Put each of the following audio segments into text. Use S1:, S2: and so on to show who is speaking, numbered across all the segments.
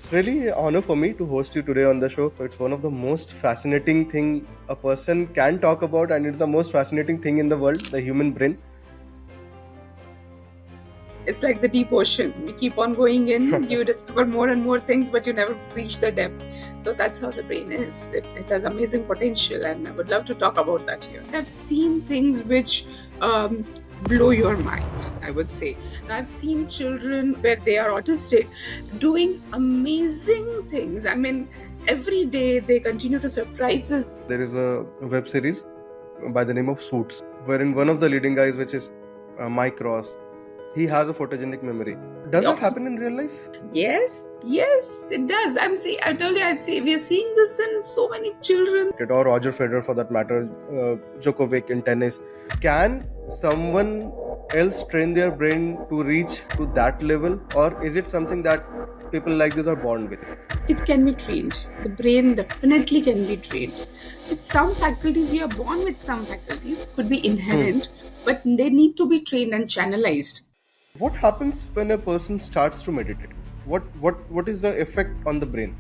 S1: It's really an honor for me to host you today on the show. So it's one of the most fascinating thing a person can talk about, and it's the most fascinating thing in the world, the human brain.
S2: It's like the deep ocean. We keep on going in, you discover more and more things, but you never reach the depth. So that's how the brain is. It has amazing potential, and I would love to talk about that here. I've seen things which blow your mind, I would say. And I've seen children where they are autistic doing amazing things. I mean, every day they continue to surprise us.
S1: There is a web series by the name of Suits, wherein one of the leading guys, which is Mike Ross, he has a photogenic memory. Does that happen in real life?
S2: Yes, it does. I told you, we are seeing this in so many children.
S1: Or Roger Federer, for that matter, Djokovic in tennis. Can someone else train their brain to reach to that level, or is it something that people like this are born with?
S2: It can be trained. The brain definitely can be trained. With some faculties, you are born with some faculties, could be inherent, but they need to be trained and channelized.
S1: What happens when a person starts to meditate? What is the effect on the brain?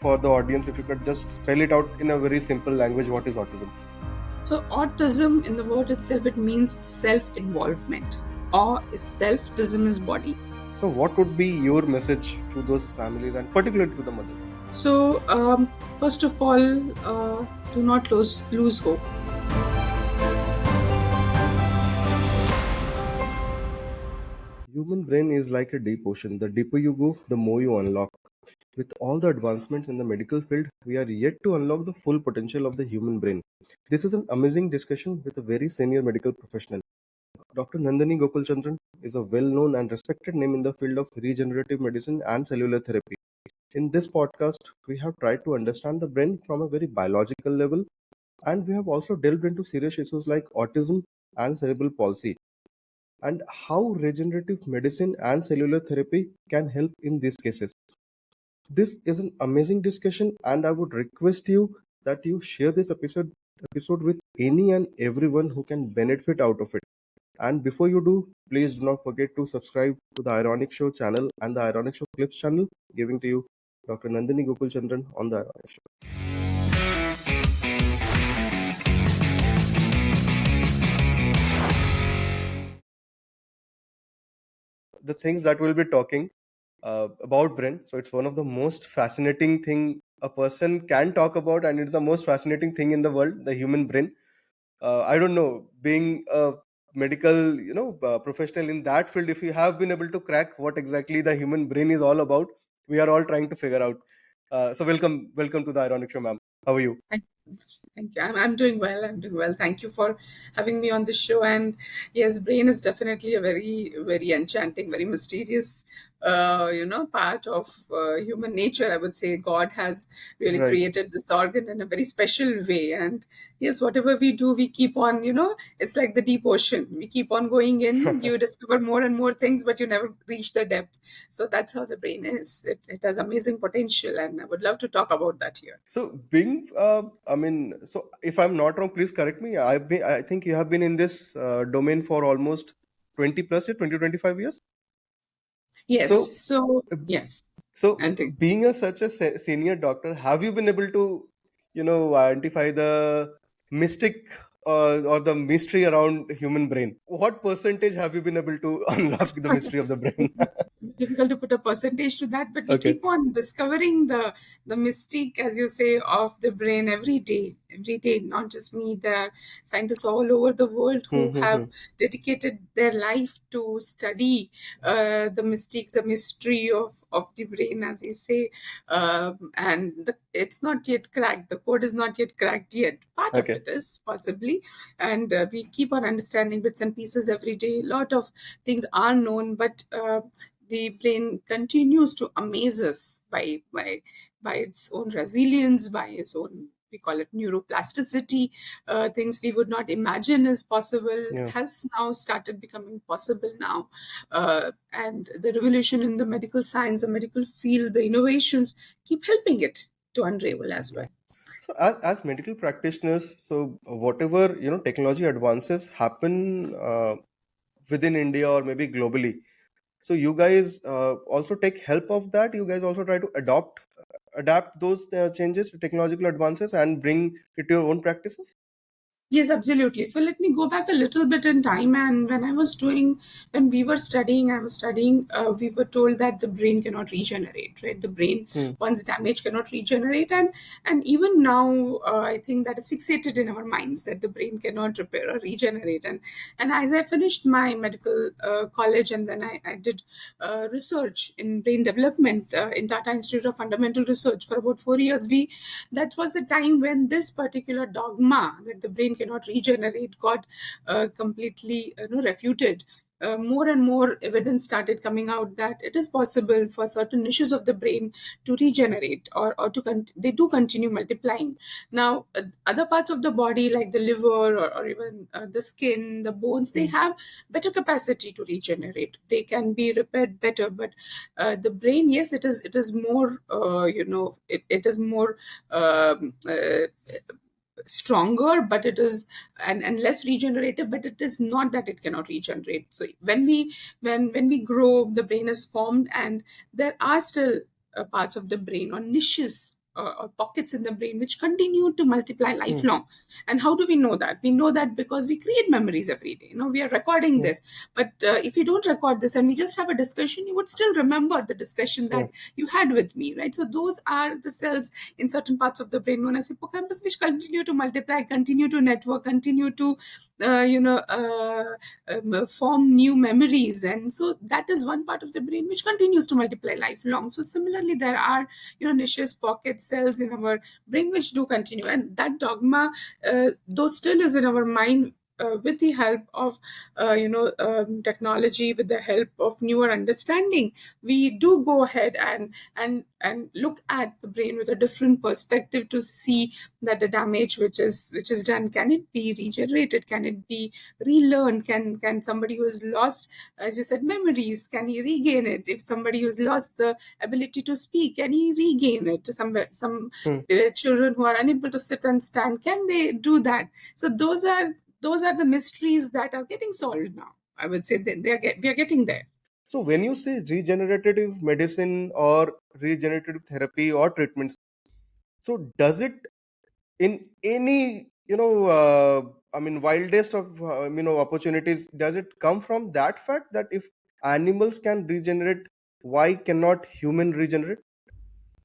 S1: For the audience, if you could just spell it out in a very simple language, what is autism?
S2: So autism, in the word itself, it means self-involvement. Or is self-ism is body.
S1: So what would be your message to those families and particularly to the mothers?
S2: So first of all, do not lose hope.
S1: Human brain is like a deep ocean. The deeper you go, the more you unlock. With all the advancements in the medical field, we are yet to unlock the full potential of the human brain. This is an amazing discussion with a very senior medical professional. Dr. Nandini Gokulchandran is a well-known and respected name in the field of regenerative medicine and cellular therapy. In this podcast, we have tried to understand the brain from a very biological level, and we have also delved into serious issues like autism and cerebral palsy, and how regenerative medicine and cellular therapy can help in these cases. This is an amazing discussion, and I would request you that you share this episode with any and everyone who can benefit out of it. And before you do, please do not forget to subscribe to the iRonik Show channel and the iRonik Show Clips channel, giving to you Dr. Nandini Gokulchandran on the iRonik Show. The things that we'll be talking about brain. So it's one of the most fascinating thing a person can talk about, and it's the most fascinating thing in the world, the human brain. I don't know, being a medical, professional in that field, if you have been able to crack what exactly the human brain is all about, we are all trying to figure out. So welcome to the iRonik Show, ma'am. How are you?
S2: Thank you. Thank you. I'm doing well. I'm doing well. Thank you for having me on the show. And yes, brain is definitely a very, very enchanting, very mysterious, part of human nature. I would say God has really
S1: Right.
S2: created this organ in a very special way. And yes, whatever we do, we keep on, it's like the deep ocean. We keep on going in, you discover more and more things, but you never reach the depth. So that's how the brain is. It has amazing potential, and I would love to talk about that here.
S1: So being, so if I'm not wrong, please correct me. I think you have been in this domain for almost 20 plus years, 20-25 years.
S2: Yes.
S1: So,
S2: Yes.
S1: So,
S2: And think,
S1: being such a senior doctor, have you been able to, identify the mystic or the mystery around human brain? What percentage have you been able to unlock the mystery of the brain?
S2: difficult to put a percentage to that, but we
S1: Okay.
S2: keep on discovering the mystique, as you say, of the brain every day. Every day, not just me. There are scientists all over the world who have dedicated their life to study the mystiques, the mystery of the brain, as you say. It's not yet cracked. The code is not yet cracked yet. Part of
S1: Okay.
S2: it is possibly, and we keep on understanding bits and pieces every day. A lot of things are known, but the brain continues to amaze us by its own resilience, by its own, we call it neuroplasticity. Things we would not imagine is possible
S1: Yeah.
S2: has now started becoming possible now. And the revolution in the medical science, the medical field, the innovations keep helping it to unravel as well.
S1: So, as medical practitioners, so whatever technology advances happen within India or maybe globally. So you guys also take help of that. You guys also try to adapt those changes to technological advances and bring it to your own practices.
S2: Yes, absolutely. So let me go back a little bit in time. And when we were studying, I was studying, we were told that the brain cannot regenerate, right? The brain,
S1: Hmm.
S2: once damaged, cannot regenerate. And even now, I think that is fixated in our minds that the brain cannot repair or regenerate. And as I finished my medical college, and then I did research in brain development in Tata Institute of Fundamental Research for about 4 years, that was the time when this particular dogma that the brain cannot regenerate got completely refuted. More and more evidence started coming out that it is possible for certain niches of the brain to regenerate, or they do continue multiplying. Now, other parts of the body like the liver, or even the skin, the bones, they have better capacity to regenerate. They can be repaired better, but the brain, yes, it is more, it is more stronger, but it is, and less regenerative, but it is not that it cannot regenerate. So when we grow, the brain is formed, and there are still parts of the brain, or niches, or pockets in the brain, which continue to multiply
S1: Hmm.
S2: lifelong. And how do we know that? We know that because we create memories every day. We are recording
S1: Hmm.
S2: this, but if you don't record this and we just have a discussion, you would still remember the discussion
S1: Yeah.
S2: that you had with me, right? So those are the cells in certain parts of the brain known as hippocampus, which continue to multiply, continue to network, continue to form new memories. And so that is one part of the brain which continues to multiply lifelong. So similarly, there are niches, pockets, cells in our brain which do continue, and that dogma, though still is in our mind, with the help of technology, with the help of newer understanding, we do go ahead and look at the brain with a different perspective to see that the damage which is done, can it be regenerated, can it be relearned, can somebody who has lost, as you said, memories, can he regain it? If somebody who's lost the ability to speak, can he regain it? Some
S1: Hmm.
S2: children who are unable to sit and stand, can they do that? So those are the mysteries that are getting solved now. I would say that we are getting there.
S1: So when you say regenerative medicine or regenerative therapy or treatments, so does it in any I mean wildest of opportunities, does it come from that fact that if animals can regenerate, why cannot human regenerate?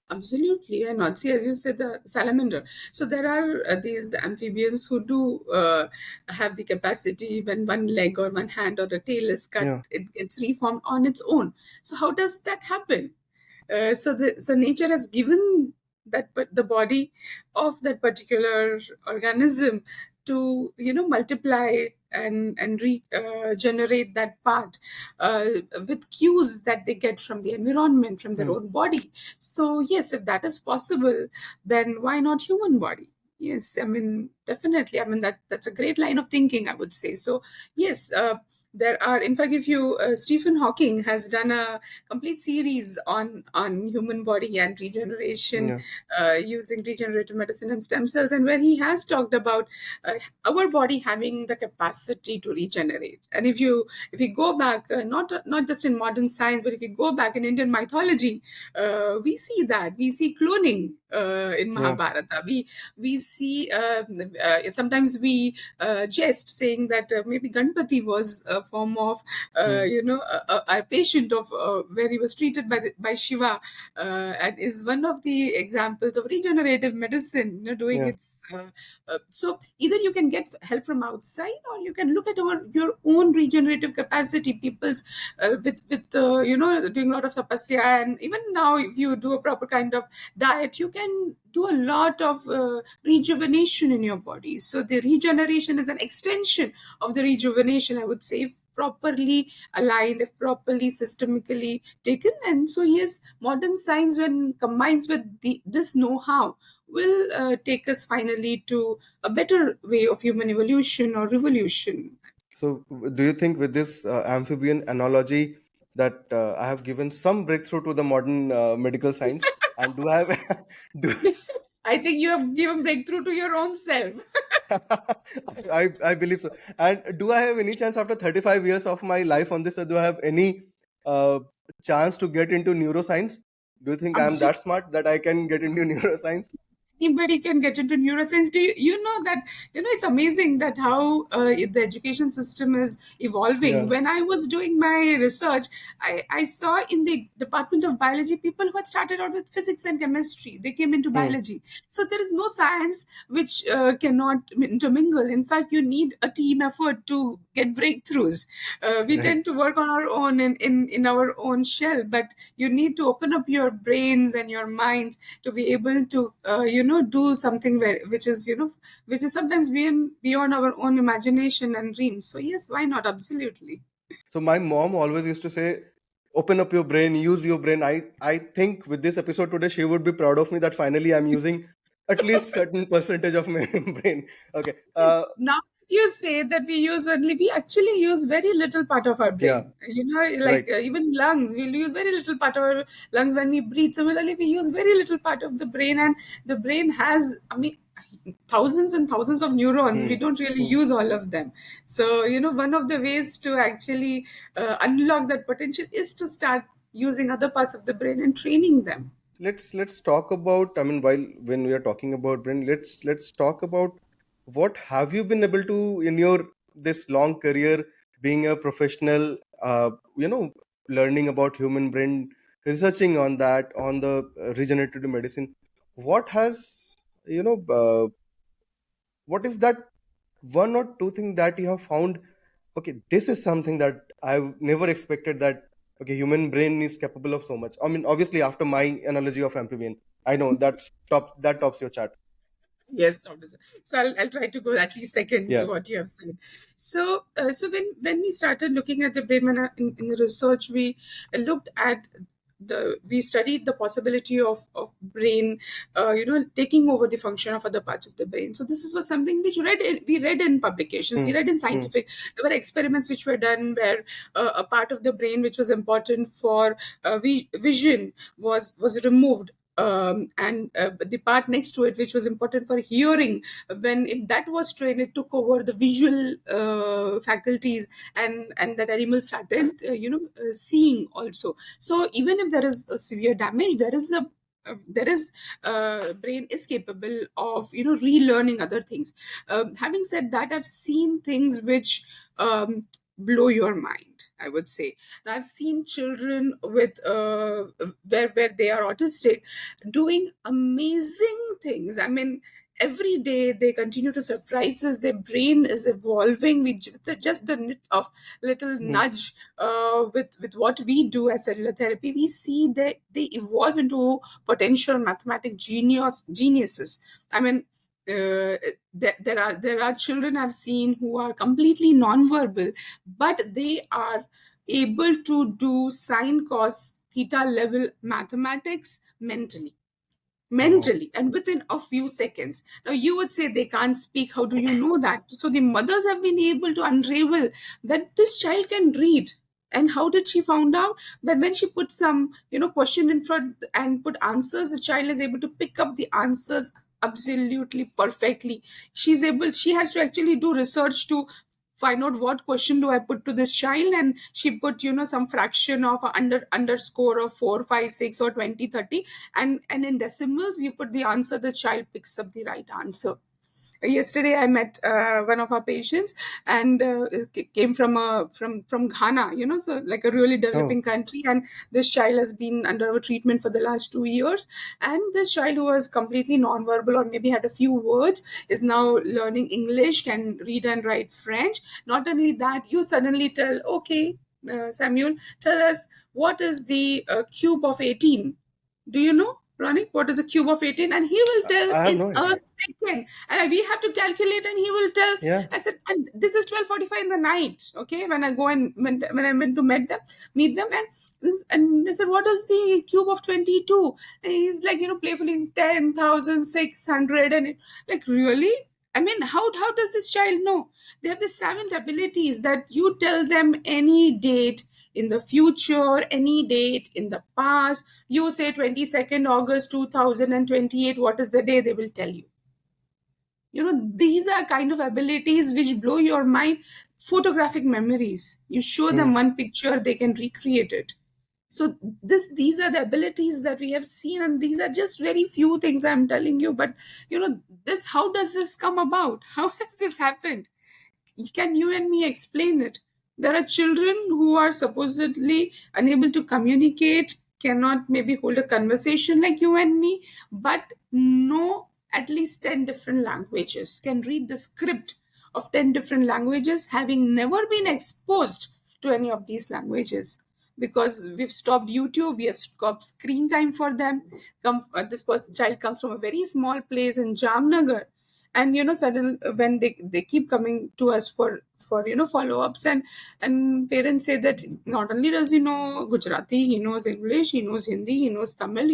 S2: Absolutely, and not see, as you said, the salamander. So there are these amphibians who do have the capacity, when one leg or one hand or a tail is cut,
S1: Yeah.
S2: it gets reformed on its own. So how does that happen? So nature has given the body of that particular organism to multiply and regenerate that part, uh, with cues that they get from the environment, from their
S1: Hmm.
S2: own body. So yes, if that is possible, then why not human body? Yes, I mean, definitely. I mean, that's a great line of thinking, I would say. So yes, there are, in fact, if you Stephen Hawking has done a complete series on human body and regeneration,
S1: Yeah.
S2: using regenerative medicine and stem cells, and where he has talked about our body having the capacity to regenerate. And if you go back, not just in modern science, but if you go back in Indian mythology, we see cloning in
S1: Yeah.
S2: Mahabharata. We see, sometimes we jest saying that maybe Ganpati was a form of
S1: Hmm.
S2: a patient of where he was treated by Shiva, and is one of the examples of regenerative medicine, doing
S1: Yeah.
S2: its. So either you can get help from outside, or you can look at your own regenerative capacity. People's with doing a lot of tapasya, and even now, if you do a proper kind of diet, you can do a lot of rejuvenation in your body. So the regeneration is an extension of the rejuvenation, I would say, if properly aligned, if properly systemically taken. And so yes, modern science, when combines with this know-how, will take us finally to a better way of human evolution or revolution.
S1: So do you think with this amphibian analogy that I have given some breakthrough to the modern medical science, and do I have do
S2: I think you have given breakthrough to your own self.
S1: I believe so. And do I have any chance after 35 years of my life on this, or do I have any uh, chance to get into neuroscience? Do you think I'm that
S2: Absolutely.
S1: smart that I can get into neuroscience?
S2: Anybody can get into neuroscience. Do you know that, it's amazing that how the education system is evolving.
S1: Yeah.
S2: When I was doing my research, I saw in the department of biology people who had started out with physics and chemistry, they came into
S1: Hmm.
S2: biology. So there is no science which cannot intermingle. In fact, you need a team effort to get breakthroughs. We
S1: Right.
S2: tend to work on our own in our own shell, but you need to open up your brains and your minds to be able to do something which is which is sometimes beyond our own imagination and dreams. So yes, why not? Absolutely.
S1: So my mom always used to say, "Open up your brain, use your brain." I think with this episode today, she would be proud of me that finally I'm using at least certain percentage of my brain. Okay.
S2: Now you say that we actually use very little part of our
S1: Yeah.
S2: brain,
S1: Right.
S2: like even lungs, we'll use very little part of our lungs when we breathe. Similarly, we use very little part of the brain, and the brain has, I mean, thousands and thousands of neurons. We
S1: Hmm.
S2: don't really
S1: Hmm.
S2: use all of them. So one of the ways to actually unlock that potential is to start using other parts of the brain and training them.
S1: Let's talk about, I mean, while when we are talking about brain, let's talk about what have you been able to in your this long career being a professional, you know, learning about human brain, researching on that, on the regenerative medicine. What has, you know, what is that one or two thing that you have found, okay, this is something that I've never expected, that okay, human brain is capable of so much. I mean, obviously after my analogy of amphibian, I know that tops your chart.
S2: Yes, Dr. So I'll try to go at least second to
S1: Yeah.
S2: what you have said. So when we started looking at the brain, in the research, looked at we studied the possibility of brain, taking over the function of other parts of the brain. So this was something which we read in publications, we
S1: Hmm.
S2: read in
S1: Hmm.
S2: scientific. There were experiments which were done where a part of the brain which was important for vision was removed, and the part next to it which was important for hearing, when that was trained, it took over the visual faculties, and that animal started seeing also. So even if there is a severe damage, there is brain is capable of relearning other things. Having said that, I've seen things which blow your mind, I would say. And I've seen children with where they are autistic doing amazing things. I mean, every day they continue to surprise us. Their brain is evolving with just the nit of little
S1: Hmm.
S2: nudge. With what we do as cellular therapy, we see that they evolve into potential mathematic geniuses. I mean, there are children I've seen who are completely non-verbal, but they are able to do sine cos theta level mathematics
S1: Oh.
S2: mentally and within a few seconds. Now you would say they can't speak. How do you know that? So the mothers have been able to unravel that this child can read. And how did she found out? That when she put some question in front and put answers, the child is able to pick up the answers absolutely perfectly. She has to actually do research to find out what question do I put to this child, and she put some fraction of a underscore of 4, 5, 6 or 20, 30, and in decimals you put the answer, the child picks up the right answer. Yesterday I met one of our patients, and it came from Ghana, so like a really
S1: Oh.
S2: developing country, and this child has been under our treatment for the last 2 years. And this child, who was completely non-verbal or maybe had a few words, is now learning English, can read and write French. Not only that, you suddenly tell, okay, Samuel, tell us what is the cube of 18. Do you know, Ronik, what is a cube of 18? And he will tell
S1: I have
S2: in
S1: no
S2: a
S1: idea.
S2: second. And we have to calculate, and he will tell.
S1: Yeah.
S2: I said, and this is 12:45 in the night. Okay, when I go and when I went to meet them, and I said, what is the cube of 22? And he's like, playfully 10,600, and like, really. I mean, how does this child know? They have the savant abilities that you tell them any date in the future, any date in the past. You say 22nd August 2028, what is the day? They will tell you. These are kind of abilities which blow your mind. photographic memories. You show them
S1: Hmm.
S2: one picture, they can recreate it. So these are the abilities that we have seen, and these are just very few things I'm telling you. But this, how does this come about? How has this happened? Can you and me explain it? There are children who are supposedly unable to communicate, cannot maybe hold a conversation like you and me, but know at least 10 different languages, can read the script of 10 different languages, having never been exposed to any of these languages, because we've stopped YouTube, we have stopped screen time for them. Child comes from a very small place in Jamnagar, and suddenly when they keep coming to us for follow-ups, and parents say that not only does he know Gujarati, he knows English, he knows Hindi, he knows Tamil,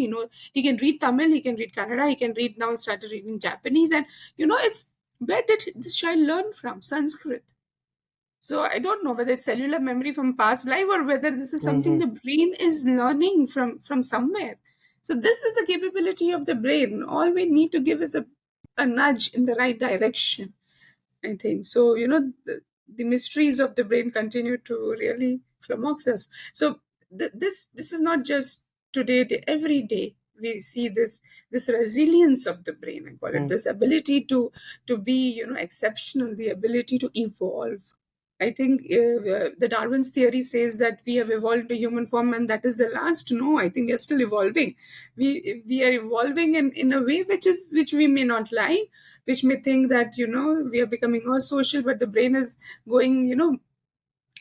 S2: he can read Tamil, he can read Kannada, he can read, now he started reading Japanese. And it's, where did this child learn from Sanskrit? So I don't know whether it's cellular memory from past life, or whether this is something
S1: Hmm.
S2: the brain is learning from somewhere. So this is the capability of the brain. All we need to give is a nudge in the right direction, I think. So, the mysteries of the brain continue to really flummox us. So this is not just today, every day we see this resilience of the brain, I call it,
S1: Hmm.
S2: this ability to be exceptional, the ability to evolve. I think the Darwin's theory says that we have evolved to human form, and that is the last. No, I think we are still evolving. We are evolving in a way which we may not like, which may think that we are becoming more social, but the brain is going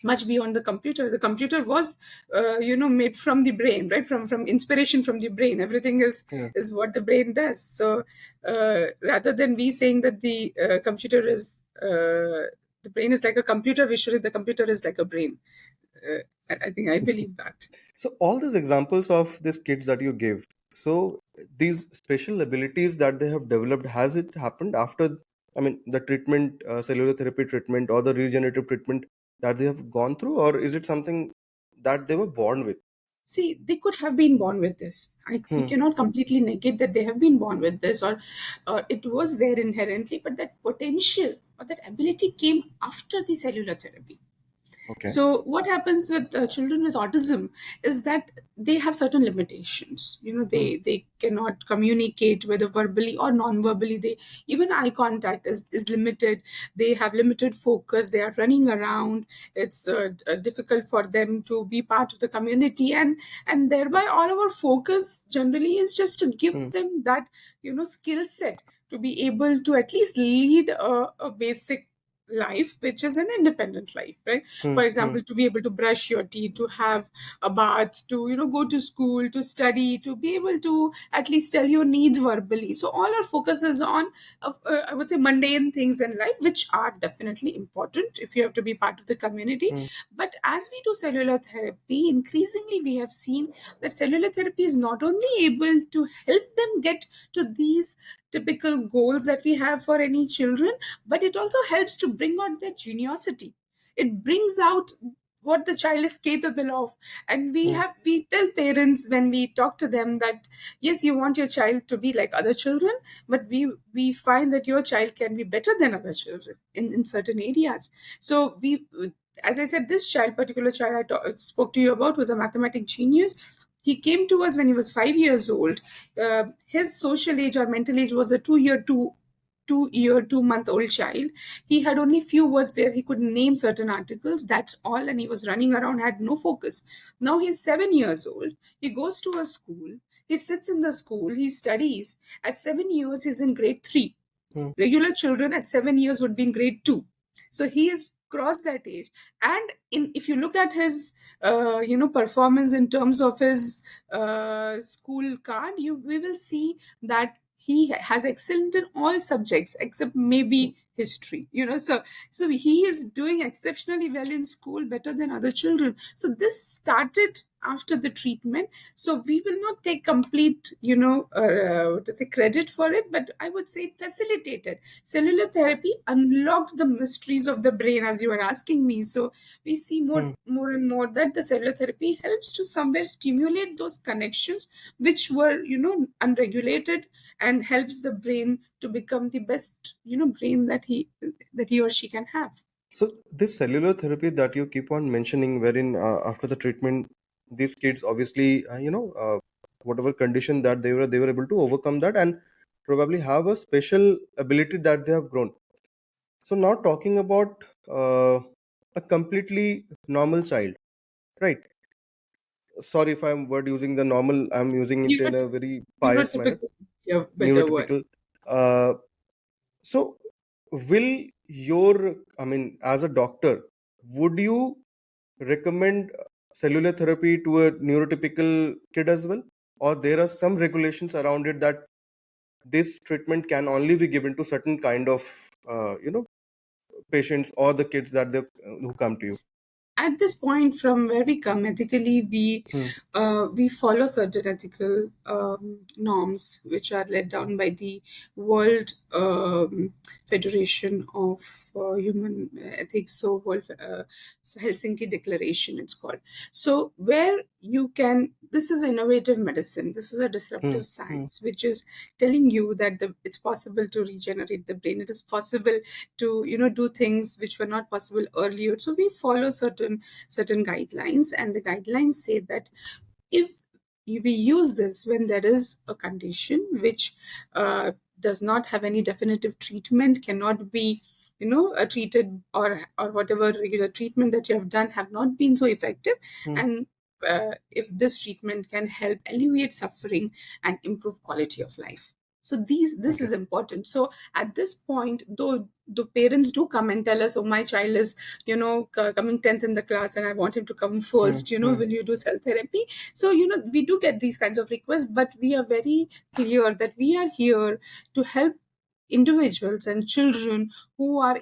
S2: much beyond the computer. The computer was made from the brain, right? From inspiration from the brain. Everything
S1: Yeah.
S2: is what the brain does. So rather than we saying that the computer is the brain is like a computer, we should say the computer is like a brain. I think I believe that.
S1: So all these examples of these kids that you gave, so these special abilities that they have developed, has it happened after, I mean, the treatment, cellular therapy treatment or the regenerative treatment that they have gone through, or is it something that they were born with?
S2: See, they could have been born with this. We
S1: Hmm.
S2: cannot completely negate that they have been born with this, or it was there inherently, but that potential or that ability came after the cellular therapy.
S1: Okay.
S2: So what happens with children with autism is that they have certain limitations.
S1: Hmm.
S2: They cannot communicate, whether verbally or non-verbally. They, even eye contact is limited. They have limited focus. They are running around. It's difficult for them to be part of the community, and thereby all our focus generally is just to give
S1: Hmm.
S2: them that skill set to be able to at least lead a basic life, which is an independent life, right?
S1: Hmm.
S2: For
S1: Hmm.
S2: example, to be able to brush your teeth, to have a bath, to go to school, to study, to be able to at least tell your needs verbally. So all our focus is on I would say mundane things in life, which are definitely important if you have to be part of the community.
S1: Hmm.
S2: But as we do cellular therapy, increasingly we have seen that cellular therapy is not only able to help them get to these typical goals that we have for any children, but it also helps to bring out their geniosity. It brings out what the child is capable of. And
S1: Hmm.
S2: we tell parents when we talk to them that yes, you want your child to be like other children, but we find that your child can be better than other children in certain areas. So we, as I said, this particular child spoke to you about, was a mathematic genius. He came to us when he was 5 years old. His social age or mental age was a 2-month old child. He had only few words where he could name certain articles. That's all, and he was running around, had no focus. Now he's 7 years old. He goes to a school. He sits in the school. He studies. At 7 years, he's in grade 3.
S1: Hmm.
S2: Regular children at 7 years would be in grade 2. So he has crossed that age. And if you look at his performance in terms of his school card, we will see that he has excelled in all subjects except maybe history. So he is doing exceptionally well in school, better than other children. So this started after the treatment. So we will not take complete to say credit for it, but I would say it facilitated. Cellular therapy unlocked the mysteries of the brain, as you are asking me. So we see
S1: Hmm.
S2: more and more that the cellular therapy helps to somewhere stimulate those connections which were unregulated, and helps the brain to become the best brain that he or she can have.
S1: So this cellular therapy that you keep on mentioning, wherein after the treatment, these kids obviously, whatever condition that they were able to overcome that and probably have a special ability that they have grown. So now talking about a completely normal child, right? Sorry if I'm word using the normal. I'm using it in
S2: Neurot-
S1: a very pious manner,
S2: Neurotypical, yeah, better word.
S1: neurotypical. Uh, so will your, I mean, as a doctor, would you recommend cellular therapy to a neurotypical kid as well, or there are some regulations around it that this treatment can only be given to certain kind of patients or the kids that they who come to you?
S2: At this point, from where we come ethically,
S1: Hmm.
S2: we follow certain ethical norms which are laid down by the World Federation of Human Ethics, so Helsinki Declaration it's called. So where you can, this is innovative medicine, this is a
S1: Hmm.
S2: disruptive
S1: Hmm.
S2: science which is telling you that it's possible to regenerate the brain, it is possible to do things which were not possible earlier. So we follow certain guidelines, and the guidelines say that if we use this when there is a condition which does not have any definitive treatment, cannot be treated, or whatever regular treatment that you have done have not been so effective,
S1: Hmm.
S2: and if this treatment can help alleviate suffering and improve quality of life. So this
S1: Okay.
S2: is important. So at this point, though the parents do come and tell us, oh, my child is coming 10th in the class and I want him to come
S1: Hmm.
S2: first,
S1: Hmm.
S2: will you do cell therapy? So we do get these kinds of requests, but we are very clear that we are here to help individuals and children who are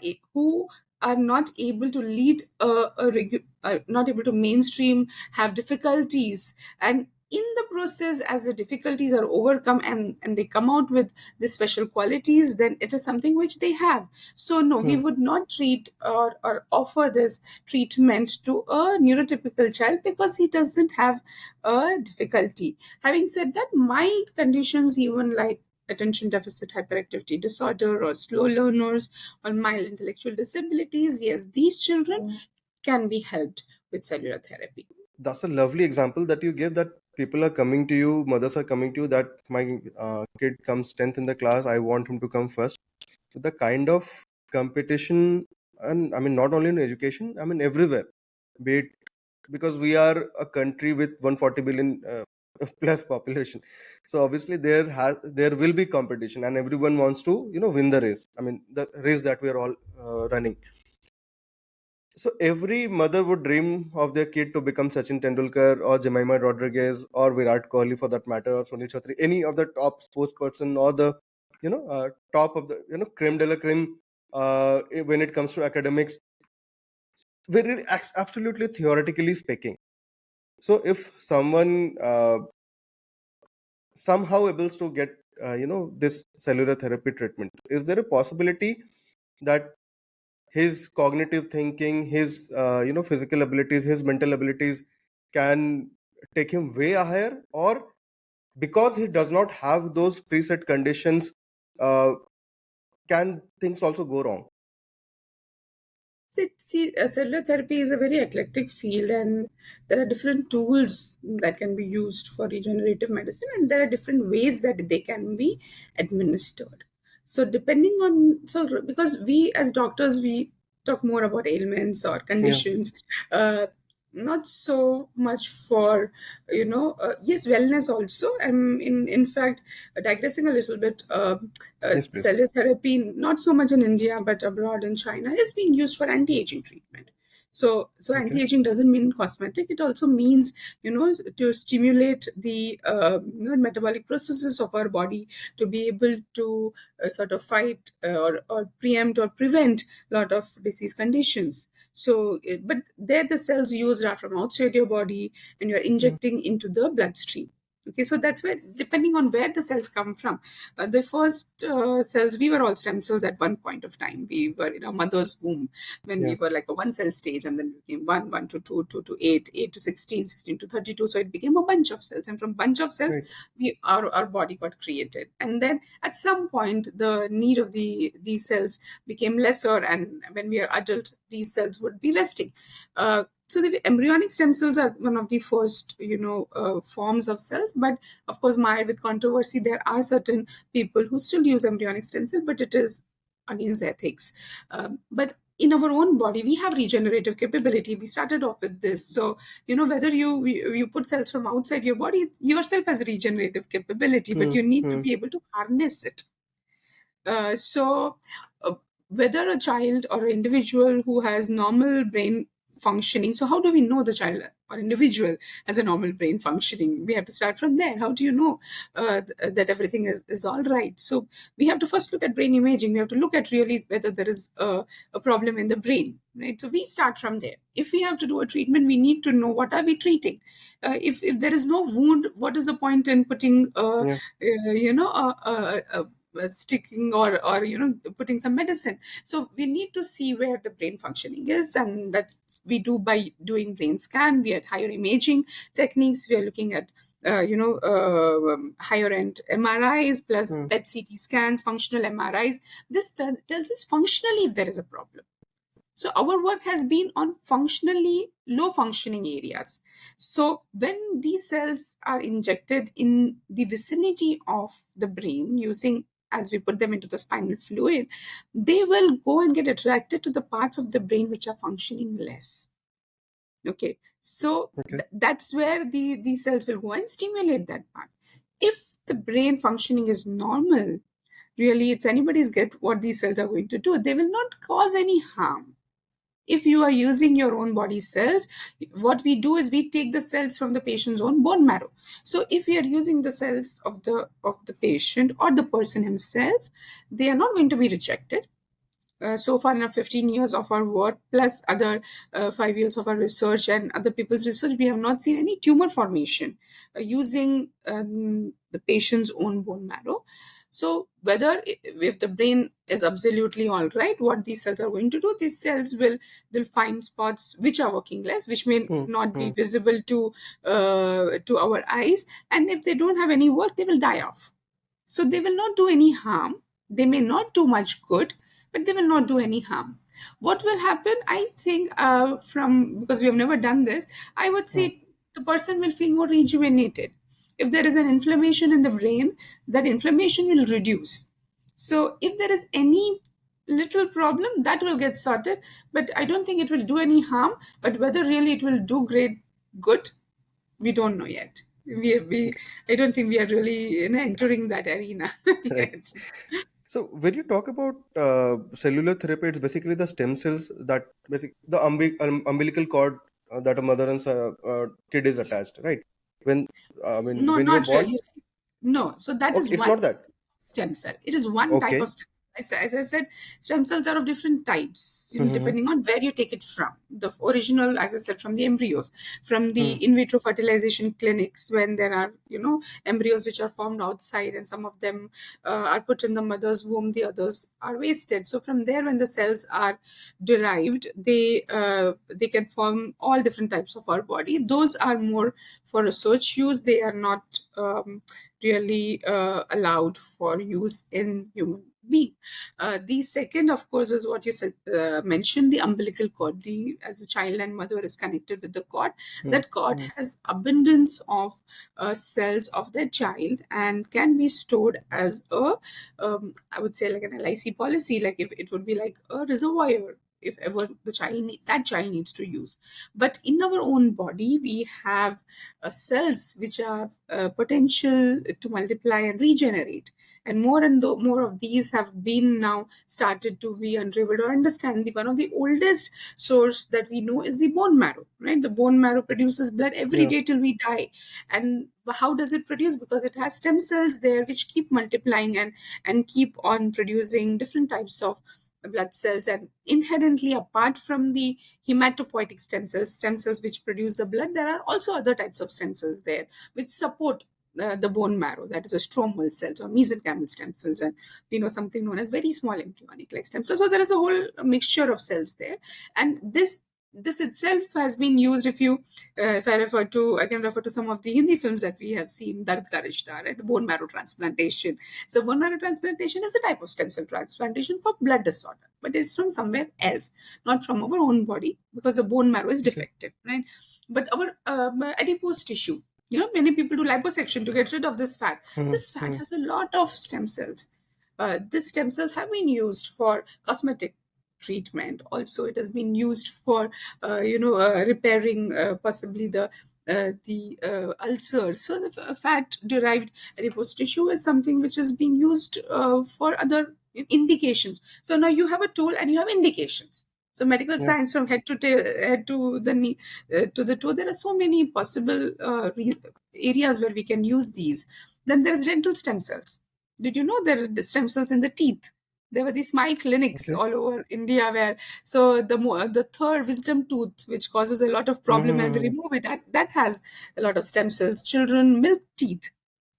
S2: not able to lead not able to mainstream, have difficulties, and in the process, as the difficulties are overcome and they come out with the special qualities, then it is something which they have. So no, we
S1: Hmm.
S2: would not treat or offer this treatment to a neurotypical child because he doesn't have a difficulty. Having said that, mild conditions, even like attention deficit hyperactivity disorder or slow learners or mild intellectual disabilities, yes, these children can be helped with cellular therapy.
S1: That's a lovely example that you gave, that people are coming to you, mothers are coming to you, that my kid comes 10th in the class, I want him to come first. So the kind of competition, and I mean, not only in education, I mean, everywhere, be it because we are a country with 140 billion plus population. So obviously there will be competition and everyone wants to, win the race. I mean, the race that we are all running. So every mother would dream of their kid to become Sachin Tendulkar or Jemima Rodriguez or Virat Kohli for that matter, or Sunil Chhatri, any of the top sports person, or the top of the creme de la creme when it comes to academics. Very absolutely theoretically speaking. So if someone somehow able to get this cellular therapy treatment, is there a possibility that his cognitive thinking, his physical abilities, his mental abilities can take him way higher, or because he does not have those preset conditions, uh, can things also go wrong?
S2: Cellular therapy is a very eclectic field, and there are different tools that can be used for regenerative medicine, and there are different ways that they can be administered. So, depending on, so because we as doctors, we talk more about ailments or
S1: Yeah.
S2: conditions, not so much for yes, wellness also. In fact, digressing a little bit.
S1: Yes, please.
S2: Cellular therapy, not so much in India, but abroad in China, is being used for anti-aging treatment. So
S1: Okay.
S2: anti-aging doesn't mean cosmetic. It also means to stimulate the metabolic processes of our body to be able to sort of fight or preempt or prevent a lot of disease conditions. So, but there the cells used are from outside your body, and you're
S1: Hmm.
S2: injecting into the bloodstream. Okay, so that's where, depending on where the cells come from, the first cells, we were all stem cells at one point of time. We were in our mother's womb when
S1: Yeah.
S2: we were like a one cell stage, and then we became one, one to two, two to eight, eight to 16, 16 to 32. So it became a bunch of cells, and from bunch of cells,
S1: Right.
S2: our body got created. And then at some point, the need of these cells became lesser, and when we are adult, these cells would be resting. So the embryonic stem cells are one of the first, forms of cells. But of course, mired with controversy, there are certain people who still use embryonic stem cells, but it is against ethics. But in our own body, we have regenerative capability. We started off with this. So, whether you put cells from outside your body, yourself has regenerative capability, but
S1: Hmm.
S2: you need to
S1: Hmm.
S2: be able to harness it. So, whether a child or an individual who has normal brain functioning, so how do we know the child or individual has a normal brain functioning? We have to start from there. How do you know that everything is all right? So, we have to first look at brain imaging. We have to look at really whether there is a problem in the brain, right? So, we start from there. If we have to do a treatment, we need to know what are we treating. If there is no wound, what is the point in putting,
S1: Yeah.
S2: sticking or putting some medicine? So we need to see where the brain functioning is, and that we do by doing brain scan. We have higher imaging techniques. We are looking at higher end MRIs plus
S1: Hmm.
S2: PET-CT scans, functional MRIs. This tells us functionally if there is a problem. So our work has been on functionally low functioning areas. So when these cells are injected in the vicinity of the brain using, as we put them into the spinal fluid, they will go and get attracted to the parts of the brain which are functioning less. Okay, so
S1: Okay.
S2: that's where these cells will go and stimulate that part. If the brain functioning is normal, really it's anybody's guess what these cells are going to do. They will not cause any harm. If you are using your own body cells, what we do is we take the cells from the patient's own bone marrow. So if we are using the cells of the patient or the person himself, they are not going to be rejected. So far in our 15 years of our work plus other 5 years of our research and other people's research, we have not seen any tumor formation using the patient's own bone marrow. So whether if the brain is absolutely all right, what these cells are going to do, these cells they'll find spots which are working less, which may
S1: Hmm.
S2: not be
S1: Hmm.
S2: visible to our eyes, and if they don't have any work, they will die off. So they will not do any harm. They may not do much good, but they will not do any harm. What will happen? I think, from because we have never done this, I would
S1: Hmm.
S2: say the person will feel more rejuvenated. If there is an inflammation in the brain, that inflammation will reduce. So if there is any little problem, that will get sorted. But I don't think it will do any harm. But whether really it will do great good, we don't know yet. I don't think we are really entering that arena
S1: Right.
S2: yet.
S1: So when you talk about cellular therapy, it's basically the stem cells that the umbilical cord that a mother and kid is attached, right? When I mean
S2: No,
S1: when you're
S2: not
S1: born.
S2: really. No, so that is
S1: Okay, it's
S2: one
S1: not that.
S2: stem cell. It is one type of
S1: Okay.
S2: stem cell. As I said, stem cells are of different types,
S1: Mm-hmm.
S2: depending on where you take it from. The original, as I said, from the embryos, from the
S1: Hmm.
S2: in vitro fertilization clinics, when there are, embryos which are formed outside, and some of them are put in the mother's womb, the others are wasted. So from there, when the cells are derived, they can form all different types of our body. Those are more for research use. They are not really allowed for use in human being. The second, of course, is what you said, mentioned, the umbilical cord. As a child and mother is connected with the cord,
S1: Hmm.
S2: that cord
S1: Hmm.
S2: has abundance of cells of their child and can be stored as I would say, like an LIC policy. Like if it would be like a reservoir, if ever that child needs to use. But in our own body, we have cells which are potential to multiply and regenerate, and more of these have been now started to be unraveled or understand. One of the oldest source that we know is the bone marrow, right? The bone marrow produces blood every
S1: Yeah.
S2: day till we die. And how does it produce? Because it has stem cells there which keep multiplying and keep on producing different types of blood cells. And inherently, apart from the hematopoietic stem cells which produce the blood, there are also other types of stem cells there which support. the bone marrow, that is a stromal cells or mesenchymal stem cells, and we know something known as very small embryonic like stem cells. So there is a whole mixture of cells there, and this itself has been used. If I can refer to some of the Hindi films that we have seen, Dard Ka Rishta, right? The bone marrow transplantation. So bone marrow transplantation is a type of stem cell transplantation for blood disorder, but it's from somewhere else, not from our own body, because the bone marrow is
S1: Okay.
S2: defective, right? But our adipose tissue, many people do liposuction to get rid of this fat. This fat
S1: Mm-hmm.
S2: has a lot of stem cells. These stem cells have been used for cosmetic treatment. Also, it has been used for, repairing possibly the ulcers. So the fat-derived adipose tissue is something which is being used for other indications. So now you have a tool and you have indications. So medical
S1: Yeah.
S2: science from head to the knee, to the toe, there are so many possible areas where we can use these. Then there's dental stem cells. Did you know there are the stem cells in the teeth? There were these smile clinics
S1: Okay.
S2: all over India where, so the third wisdom tooth, which causes a lot of problem, and we
S1: Mm-hmm.
S2: remove it, that has a lot of stem cells. Children milk teeth,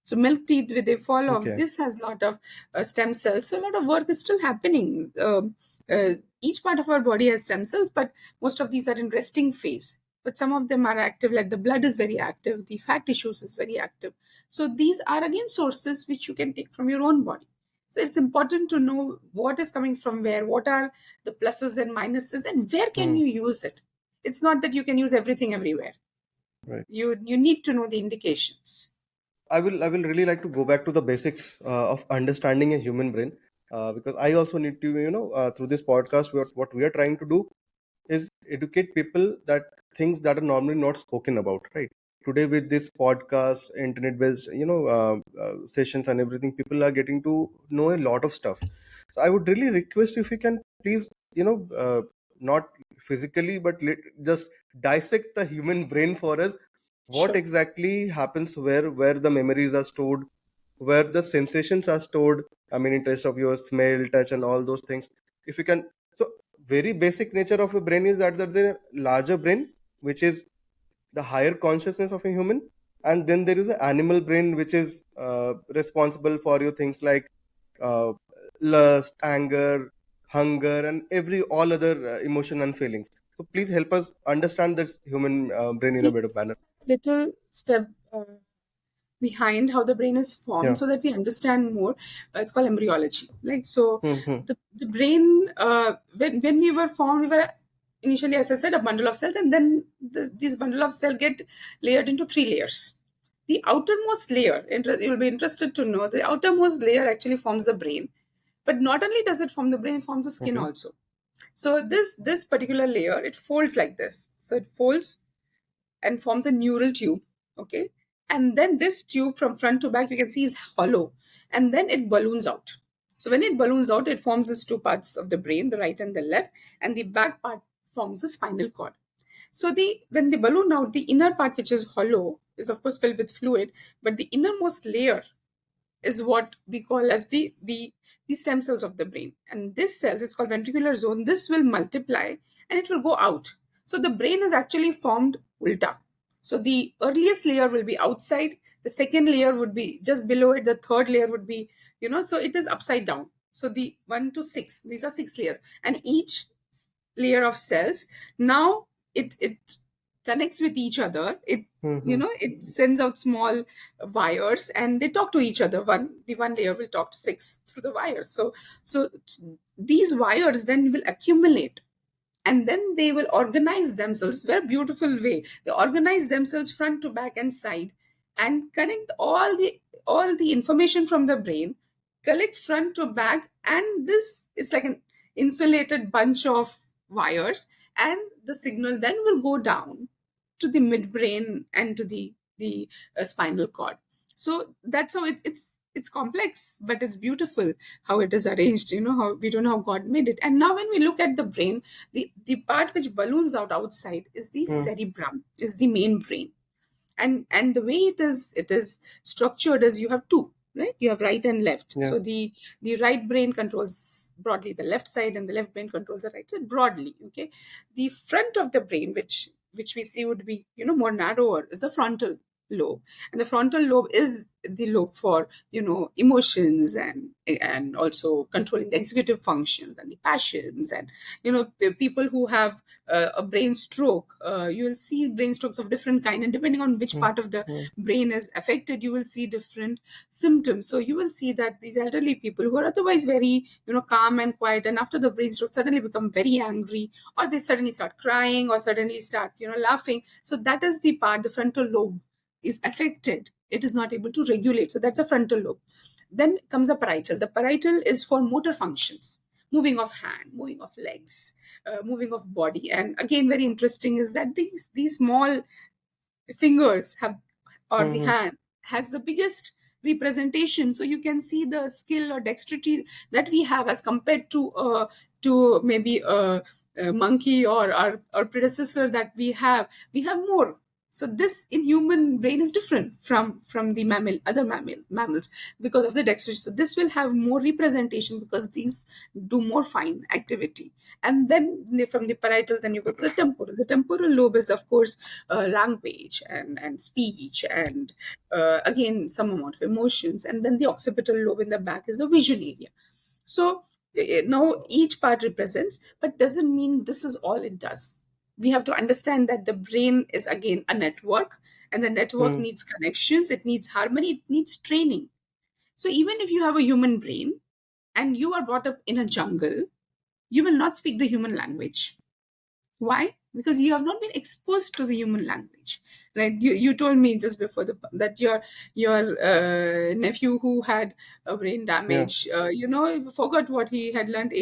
S2: so milk teeth where they fall off,
S1: Okay.
S2: this has a lot of stem cells. So a lot of work is still happening. Each part of our body has stem cells, but most of these are in resting phase. But some of them are active, like the blood is very active, the fat tissues is very active. So these are again sources which you can take from your own body. So it's important to know what is coming from where, what are the pluses and minuses, and where can
S1: Hmm.
S2: you use it. It's not that you can use everything everywhere.
S1: Right.
S2: You need to know the indications.
S1: I will really like to go back to the basics of understanding a human brain, because I also need to, through this podcast, what we are trying to do is educate people that things that are normally not spoken about, right? Today with this podcast, internet based, sessions and everything, people are getting to know a lot of stuff. So I would really request if you can please, not physically but just dissect the human brain for us. What
S2: Sure.
S1: exactly happens, where the memories are stored, where the sensations are stored, I mean in terms of your smell, touch and all those things, if you can. So very basic nature of a brain is that the larger brain, which is the higher consciousness of a human, and then there is the animal brain, which is responsible for your things like uh, lust, anger, hunger, and every all other emotion and feelings. So please help us understand this human brain in a
S2: See,
S1: better manner.
S2: little step behind how the brain is formed
S1: Yeah.
S2: so that we understand more. It's called embryology. Like, so
S1: Hmm.
S2: the brain, when we were formed, we were initially, as I said, a bundle of cells, and then these bundle of cells get layered into three layers. The outermost layer, you'll be interested to know, the outermost layer actually forms the brain. But not only does it form the brain, it forms the skin
S1: Okay.
S2: also. So this particular layer, it folds like this. So it folds and forms a neural tube. Okay. And then this tube from front to back, you can see, is hollow. And then it balloons out. So when it balloons out, it forms these two parts of the brain, the right and the left, and the back part forms the spinal cord. So the when they balloon out, the inner part, which is hollow, is of course filled with fluid, but the innermost layer is what we call as the stem cells of the brain. And this cells is called ventricular zone. This will multiply and it will go out. So the brain is actually formed ulta. So the earliest layer will be outside, the second layer would be just below it, the third layer would be, so it is upside down. So the 1 to 6, these are 6 layers, and each layer of cells, now it connects with each other.
S1: Hmm.
S2: It sends out small wires and they talk to each other. The one layer will talk to six through the wires. So these wires then will accumulate, and then they will organize themselves very beautiful way. They organize themselves front to back and side, and connect all the information from the brain, collect front to back, and this is like an insulated bunch of wires, and the signal then will go down to the midbrain and to the spinal cord. So that's how it's complex, but it's beautiful how it is arranged. How we don't know how God made it. And now when we look at the brain, the part which balloons out outside is the
S1: Hmm.
S2: cerebrum, is the main brain. And the way it is structured is, you have two, right? You have right and left.
S1: Yeah.
S2: So the right brain controls broadly the left side, and the left brain controls the right side broadly. Okay. The front of the brain, which we see would be more narrower, is the frontal. lobe, and the frontal lobe is the lobe for, emotions, and also controlling the executive functions and the passions. And people who have a brain stroke, you will see brain strokes of different kind, and depending on which
S1: mm,
S2: part of the
S1: mm,
S2: brain is affected, you will see different symptoms. So you will see that these elderly people who are otherwise very, calm and quiet, and after the brain stroke suddenly become very angry, or they suddenly start crying, or suddenly start, laughing. So that is the part, the frontal lobe is affected. It is not able to regulate. So that's the frontal lobe. Then comes the parietal. The parietal is for motor functions, moving of hand, moving of legs, moving of body. And again, very interesting is that these small fingers have, or the
S1: mm,
S2: hand has the biggest representation. So you can see the skill or dexterity that we have as compared to maybe a monkey, or our predecessor that we have more. So this in human brain is different from the other mammals, because of the dexterity. So this will have more representation because these do more fine activity. And then from the parietal, then you go to the temporal. The temporal lobe is, of course, language and speech, and again some amount of emotions. And then the occipital lobe in the back is a vision area. So now each part represents, but doesn't mean this is all it does. We have to understand that the brain is again a network, and the network
S1: mm.
S2: needs connections, it needs harmony, it needs training. So even if you have a human brain and you are brought up in a jungle, you will not speak the human language. Why? Because you have not been exposed to the human language, right? You told me just before that your nephew who had a brain
S1: Yeah,
S2: damage, forgot what he had learned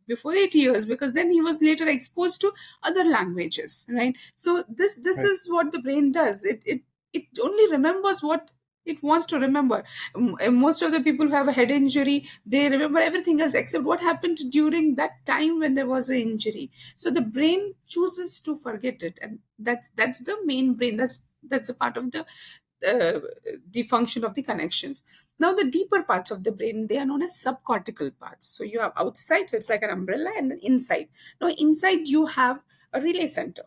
S2: before 8 years, because then he was later exposed to other languages, right? So this
S1: right.
S2: is what the brain does. It only remembers what it wants to remember. Most of the people who have a head injury, they remember everything else except what happened during that time when there was an injury. So the brain chooses to forget it, and that's the main brain. That's a part of uh, the function of the connections. Now the deeper parts of the brain, they are known as subcortical parts. So you have outside, so it's like an umbrella, and then inside. Now inside you have a relay center.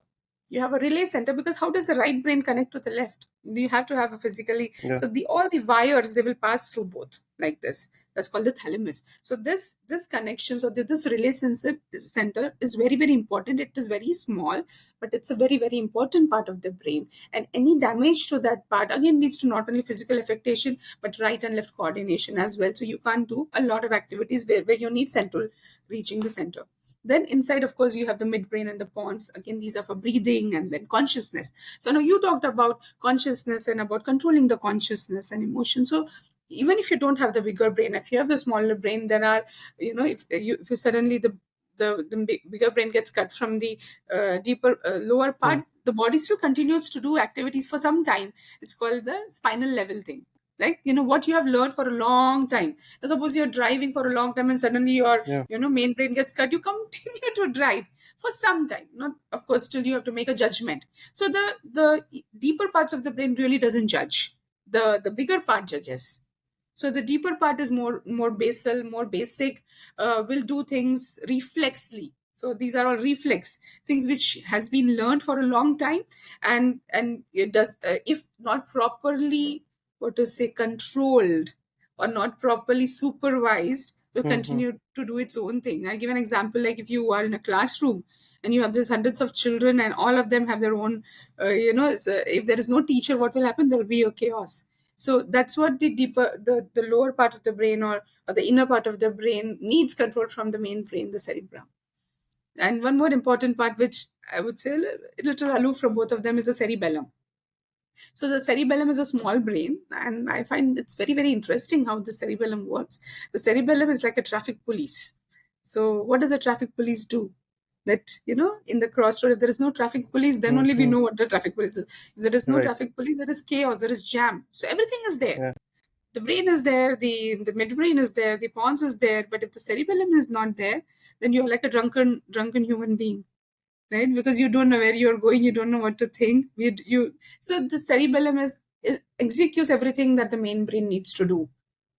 S2: You have a relay center, because how does the right brain connect to the left? You have to have a physically,
S1: Yeah.
S2: so the all the wires, they will pass through both like this. That's called the thalamus. So this connection, so this relationship center is very, very important. It is very small, but it's a very, very important part of the brain. And any damage to that part again leads to not only physical affectation, but right and left coordination as well. So you can't do a lot of activities where you need central, reaching the center. Then inside, of course, you have the midbrain and the pons. Again, these are for breathing and then consciousness. So now you talked about consciousness and about controlling the consciousness and emotion. So even if you don't have the bigger brain, if you have the smaller brain, there are, if you suddenly the bigger brain gets cut from the deeper lower
S1: Mm,
S2: part, the body still continues to do activities for some time. It's called the spinal level thing. Like, what you have learned for a long time. Suppose you're driving for a long time and suddenly your,
S1: yeah,
S2: main brain gets cut, you continue to drive for some time. Not, of course, still you have to make a judgment. So the deeper parts of the brain really doesn't judge. The bigger part judges. So the deeper part is more basal, more basic, will do things reflexly. So these are all reflex things which has been learned for a long time, and it does, if not properly, what to say, controlled, or not properly supervised, will
S1: mm,
S2: continue to do its own thing. I give an example, like if you are in a classroom and you have these hundreds of children and all of them have their own, if there is no teacher, what will happen? There will be a chaos. So that's what the lower part of the brain, or the inner part of the brain, needs control from the main brain, the cerebrum. And one more important part, which I would say a little aloof from both of them, is the cerebellum. So the cerebellum is a small brain, and I find it's very, very interesting how the cerebellum works. The cerebellum is like a traffic police. So what does a traffic police do? That, in the crossroad, if there is no traffic police, then only we
S1: mm.
S2: know what the traffic police is. If there is no
S1: Right.
S2: traffic police, there is chaos, there is jam. So everything is there.
S1: Yeah.
S2: The brain is there, the midbrain is there, the pons is there, but if the cerebellum is not there, then you're like a drunken human being, right? Because you don't know where you're going, you don't know what to think. So the cerebellum executes everything that the main brain needs to do.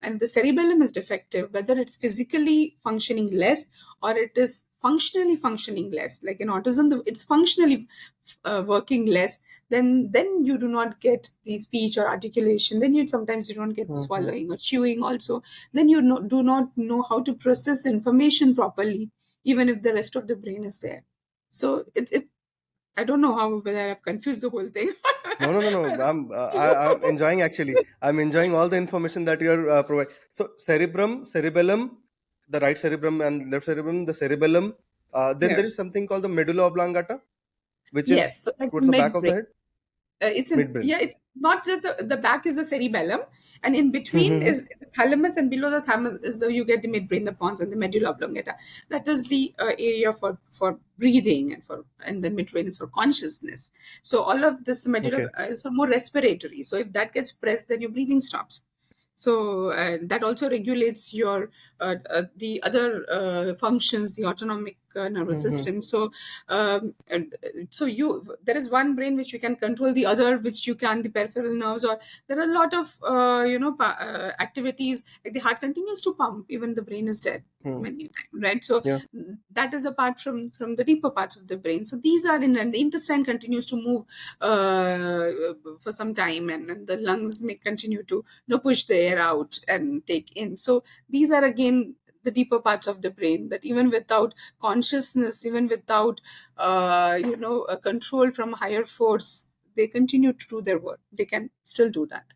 S2: and the cerebellum is defective, whether it's physically functioning less or it is functionally functioning less, like in autism it's functionally working less, then you do not get the speech or articulation, then you sometimes you don't get the
S1: Mm-hmm.
S2: swallowing or chewing also, then you do not know how to process information properly, even if the rest of the brain is there. So it I don't know how, whether I've confused the whole thing.
S1: No, no, no, no. I'm enjoying actually. I'm enjoying all the information that you're providing. So cerebrum, cerebellum, the right cerebrum and left cerebrum, the cerebellum. Then there is
S2: Yes.
S1: something called the medulla oblongata, which is
S2: Yes, so that's the
S1: towards the back of the
S2: midbrain.
S1: head,
S2: It's in,
S1: midbrain.
S2: yeah, it's not just the back is the cerebellum, and in between
S1: Mm-hmm.
S2: is the thalamus, and below the thalamus is the you get the midbrain, the pons, and the medulla oblongata. That is the area for breathing, and the midbrain is for consciousness. So all of this medulla
S1: Okay.
S2: is for more respiratory. So if that gets pressed, then your breathing stops. So that also regulates your the other functions, the autonomic nervous
S1: Mm-hmm.
S2: system. So so you there is one brain which you can control, the other which you can the peripheral nerves, or there are a lot of activities, like the heart continues to pump even the brain is dead
S1: Hmm.
S2: many times, right? So
S1: Yeah.
S2: that is apart from the deeper parts of the brain. So these are in, and the intestine continues to move for some time, and the lungs may continue to push the air out and take in. So these are again the deeper parts of the brain that even without consciousness, even without a control from higher force, they continue to do their work. They can still do that.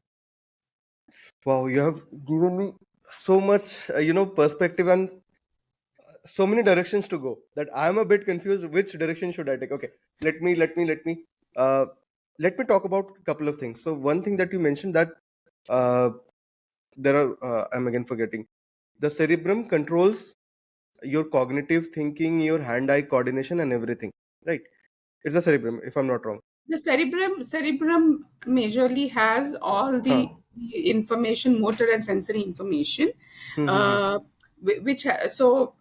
S1: Wow, you have given me so much, perspective and so many directions to go that I'm a bit confused. Which direction should I take? Okay, uh, let me talk about a couple of things. So one thing that you mentioned that uh, there are, I'm again forgetting. The cerebrum controls your cognitive thinking, your hand-eye coordination, and everything. Right? It's the cerebrum, if I'm not wrong.
S2: The cerebrum majorly has all
S1: Huh.
S2: the information, motor and sensory information,
S1: Mm-hmm.
S2: uh, so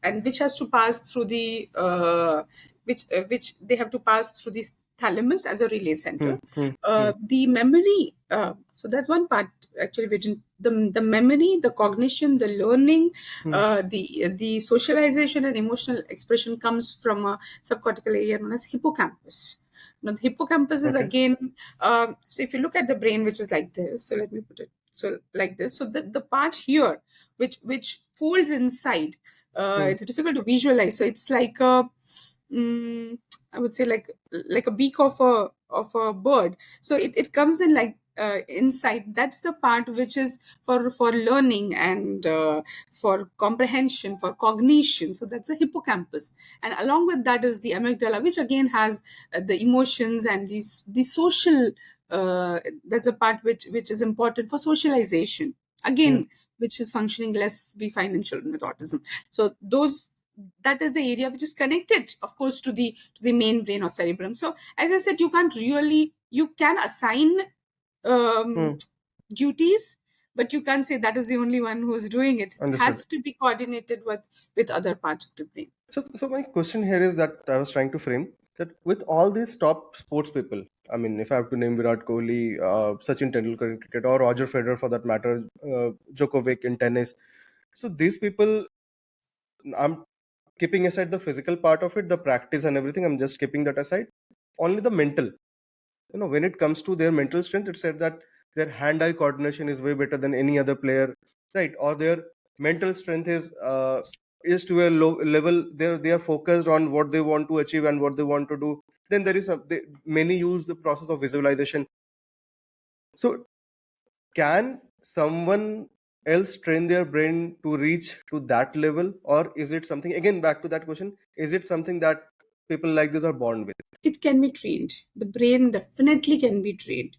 S2: and which has to pass through the which they have to pass through the thalamus as a relay center.
S1: Mm-hmm.
S2: The memory, so that's one part actually, which the memory, the cognition, the learning, the socialization and emotional expression comes from a subcortical area known as hippocampus. Now, the hippocampus is
S1: Okay.
S2: again, so if you look at the brain, which is like this, so let me put it so like this. So the part here, which folds inside,
S1: Hmm.
S2: it's difficult to visualize. So it's like a, mm, I would say like a beak of a bird. So it comes in like inside. That's the part which is for learning and for comprehension, for cognition. So that's the hippocampus, and along with that is the amygdala, which again has the emotions and the social. That's a part which is important for socialization.
S1: Yeah.
S2: Again, which is functioning less we find in children with autism. So those, that is the area which is connected, of course, to the main brain or cerebrum. So as I said, you can assign um,
S1: Hmm.
S2: duties, but you can't say that is the only one who is doing it. It
S1: Understood.
S2: has to be coordinated with other parts of the brain.
S1: So my question here is that I was trying to frame that with all these top sports people, I mean, if I have to name Virat Kohli, Sachin Tendulkar in cricket, or Roger Federer for that matter, Djokovic in tennis. So these people, I'm keeping aside the physical part of it, the practice and everything. I'm just keeping that aside. Only the mental. When it comes to their mental strength, it said that their hand-eye coordination is way better than any other player, right? Or their mental strength is to a low level. They are focused on what they want to achieve and what they want to do. Then there is many use the process of visualization. So can someone else train their brain to reach to that level, or is it something, again back to that question, is it something that people like this are born with?
S2: It can be trained. The brain definitely can be trained.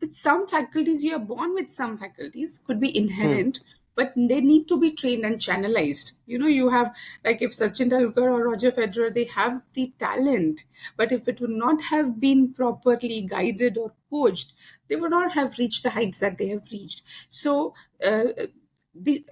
S2: With some faculties, you are born with some faculties, could be
S1: Hmm.
S2: inherent, but they need to be trained and channelized. You have, like if Sachin Tendulkar or Roger Federer, they have the talent, but if it would not have been properly guided or coached, they would not have reached the heights that they have reached. So,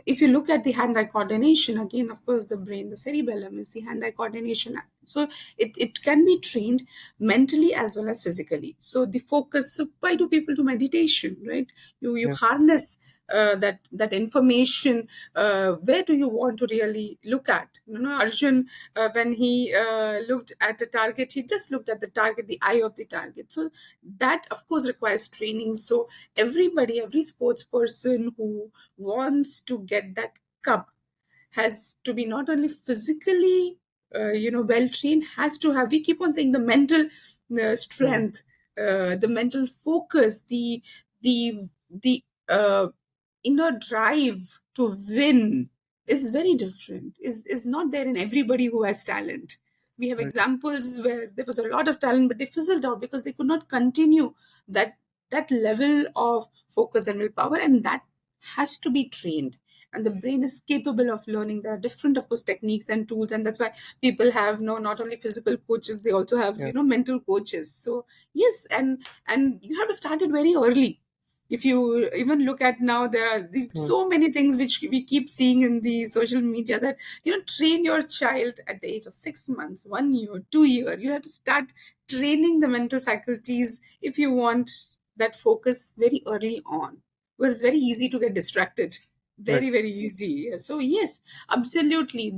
S2: if you look at the hand-eye coordination, again, of course, the brain, the cerebellum is the hand-eye coordination. So it can be trained mentally as well as physically. So the focus, so why do people do meditation, right? You
S1: Yeah.
S2: harness that information, where do you want to really look at? Arjun, when he looked at the target, he just looked at the target, the eye of the target. So that of course requires training. So every sports person who wants to get that cup has to be not only physically well trained, has to have, we keep on saying, the mental
S1: Hmm.
S2: strength, the mental focus, the inner drive to win is very different, is not there in everybody who has talent. We have
S1: Right.
S2: examples where there was a lot of talent, but they fizzled out because they could not continue that that level of focus and willpower, and that has to be trained. And the brain is capable of learning. There are different, of course, techniques and tools, and that's why people have no, not only physical coaches, they also have
S1: Yeah.
S2: mental coaches. So yes, and you have to start it very early. If you even look at now, there are these
S1: Hmm.
S2: so many things which we keep seeing in the social media, that train your child at the age of 6 months, 1 year, 2 year. You have to start training the mental faculties if you want that focus very early on, because it's very easy to get distracted,
S1: Right.
S2: very very easy. So yes, absolutely,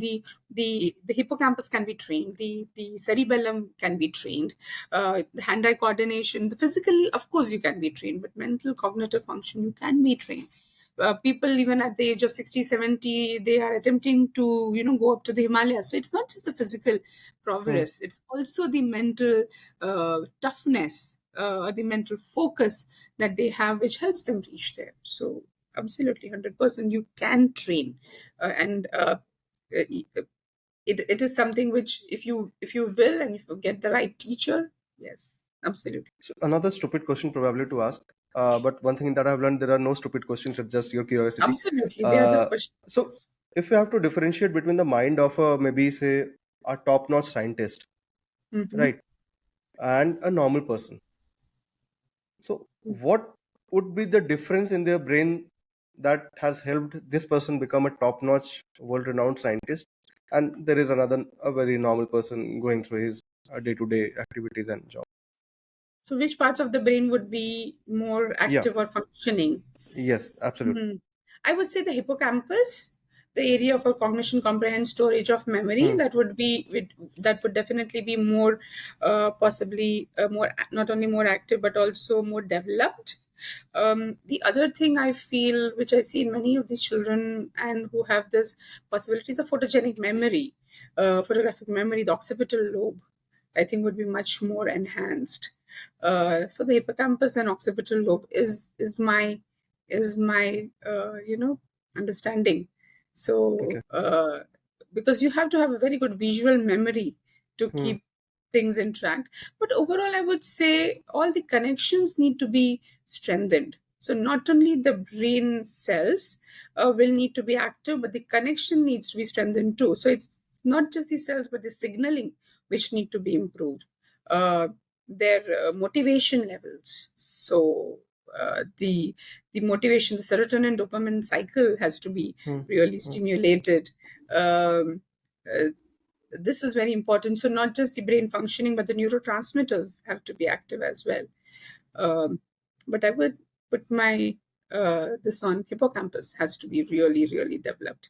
S2: the hippocampus can be trained, the cerebellum can be trained, the hand-eye coordination, the physical, of course, you can be trained, but mental cognitive function, you can be trained. People even at the age of 60, 70, they are attempting to go up to the Himalayas. So it's not just the physical
S1: Hmm.
S2: progress, it's also the mental toughness, the mental focus that they have, which helps them reach there. So absolutely, 100% you can train. And it is something which, if you will, and if you get the right teacher, yes, absolutely.
S1: So another stupid question probably to ask. But one thing that I've learned, there are no stupid questions. It's just your curiosity.
S2: Absolutely, they are just
S1: Uh, so
S2: questions.
S1: if you have to differentiate between the mind of a, maybe say, a top-notch scientist,
S2: Hmm.
S1: right, and a normal person, so what would be the difference in their brain that has helped this person become a top-notch, world-renowned scientist, and there is another, a very normal person going through his day-to-day activities and job?
S2: So which parts of the brain would be more
S1: Yeah.
S2: active or functioning?
S1: Yes. Absolutely.
S2: Hmm. I would say the hippocampus, the area for cognition, comprehension, storage of memory.
S1: Hmm.
S2: That would definitely be more, possibly more, not only more active but also more developed. The other thing I feel, which I see in many of the children and who have this possibility, is a photogenic memory, photographic memory. The occipital lobe, I think, would be much more enhanced. So the hippocampus and occipital lobe is my understanding.
S1: Okay.
S2: So because you have to have a very good visual memory to
S1: Hmm.
S2: keep things in track. But overall, I would say all the connections need to be strengthened. So not only the brain cells will need to be active, but the connection needs to be strengthened too. So it's not just the cells, but the signaling which need to be improved. Uh, their motivation levels. So the motivation, the serotonin dopamine cycle has to be
S1: Hmm.
S2: really
S1: Hmm.
S2: stimulated. Um, uh, this is very important. So not just the brain functioning, but the neurotransmitters have to be active as well. Um, but I would put my this on hippocampus has to be really, really developed.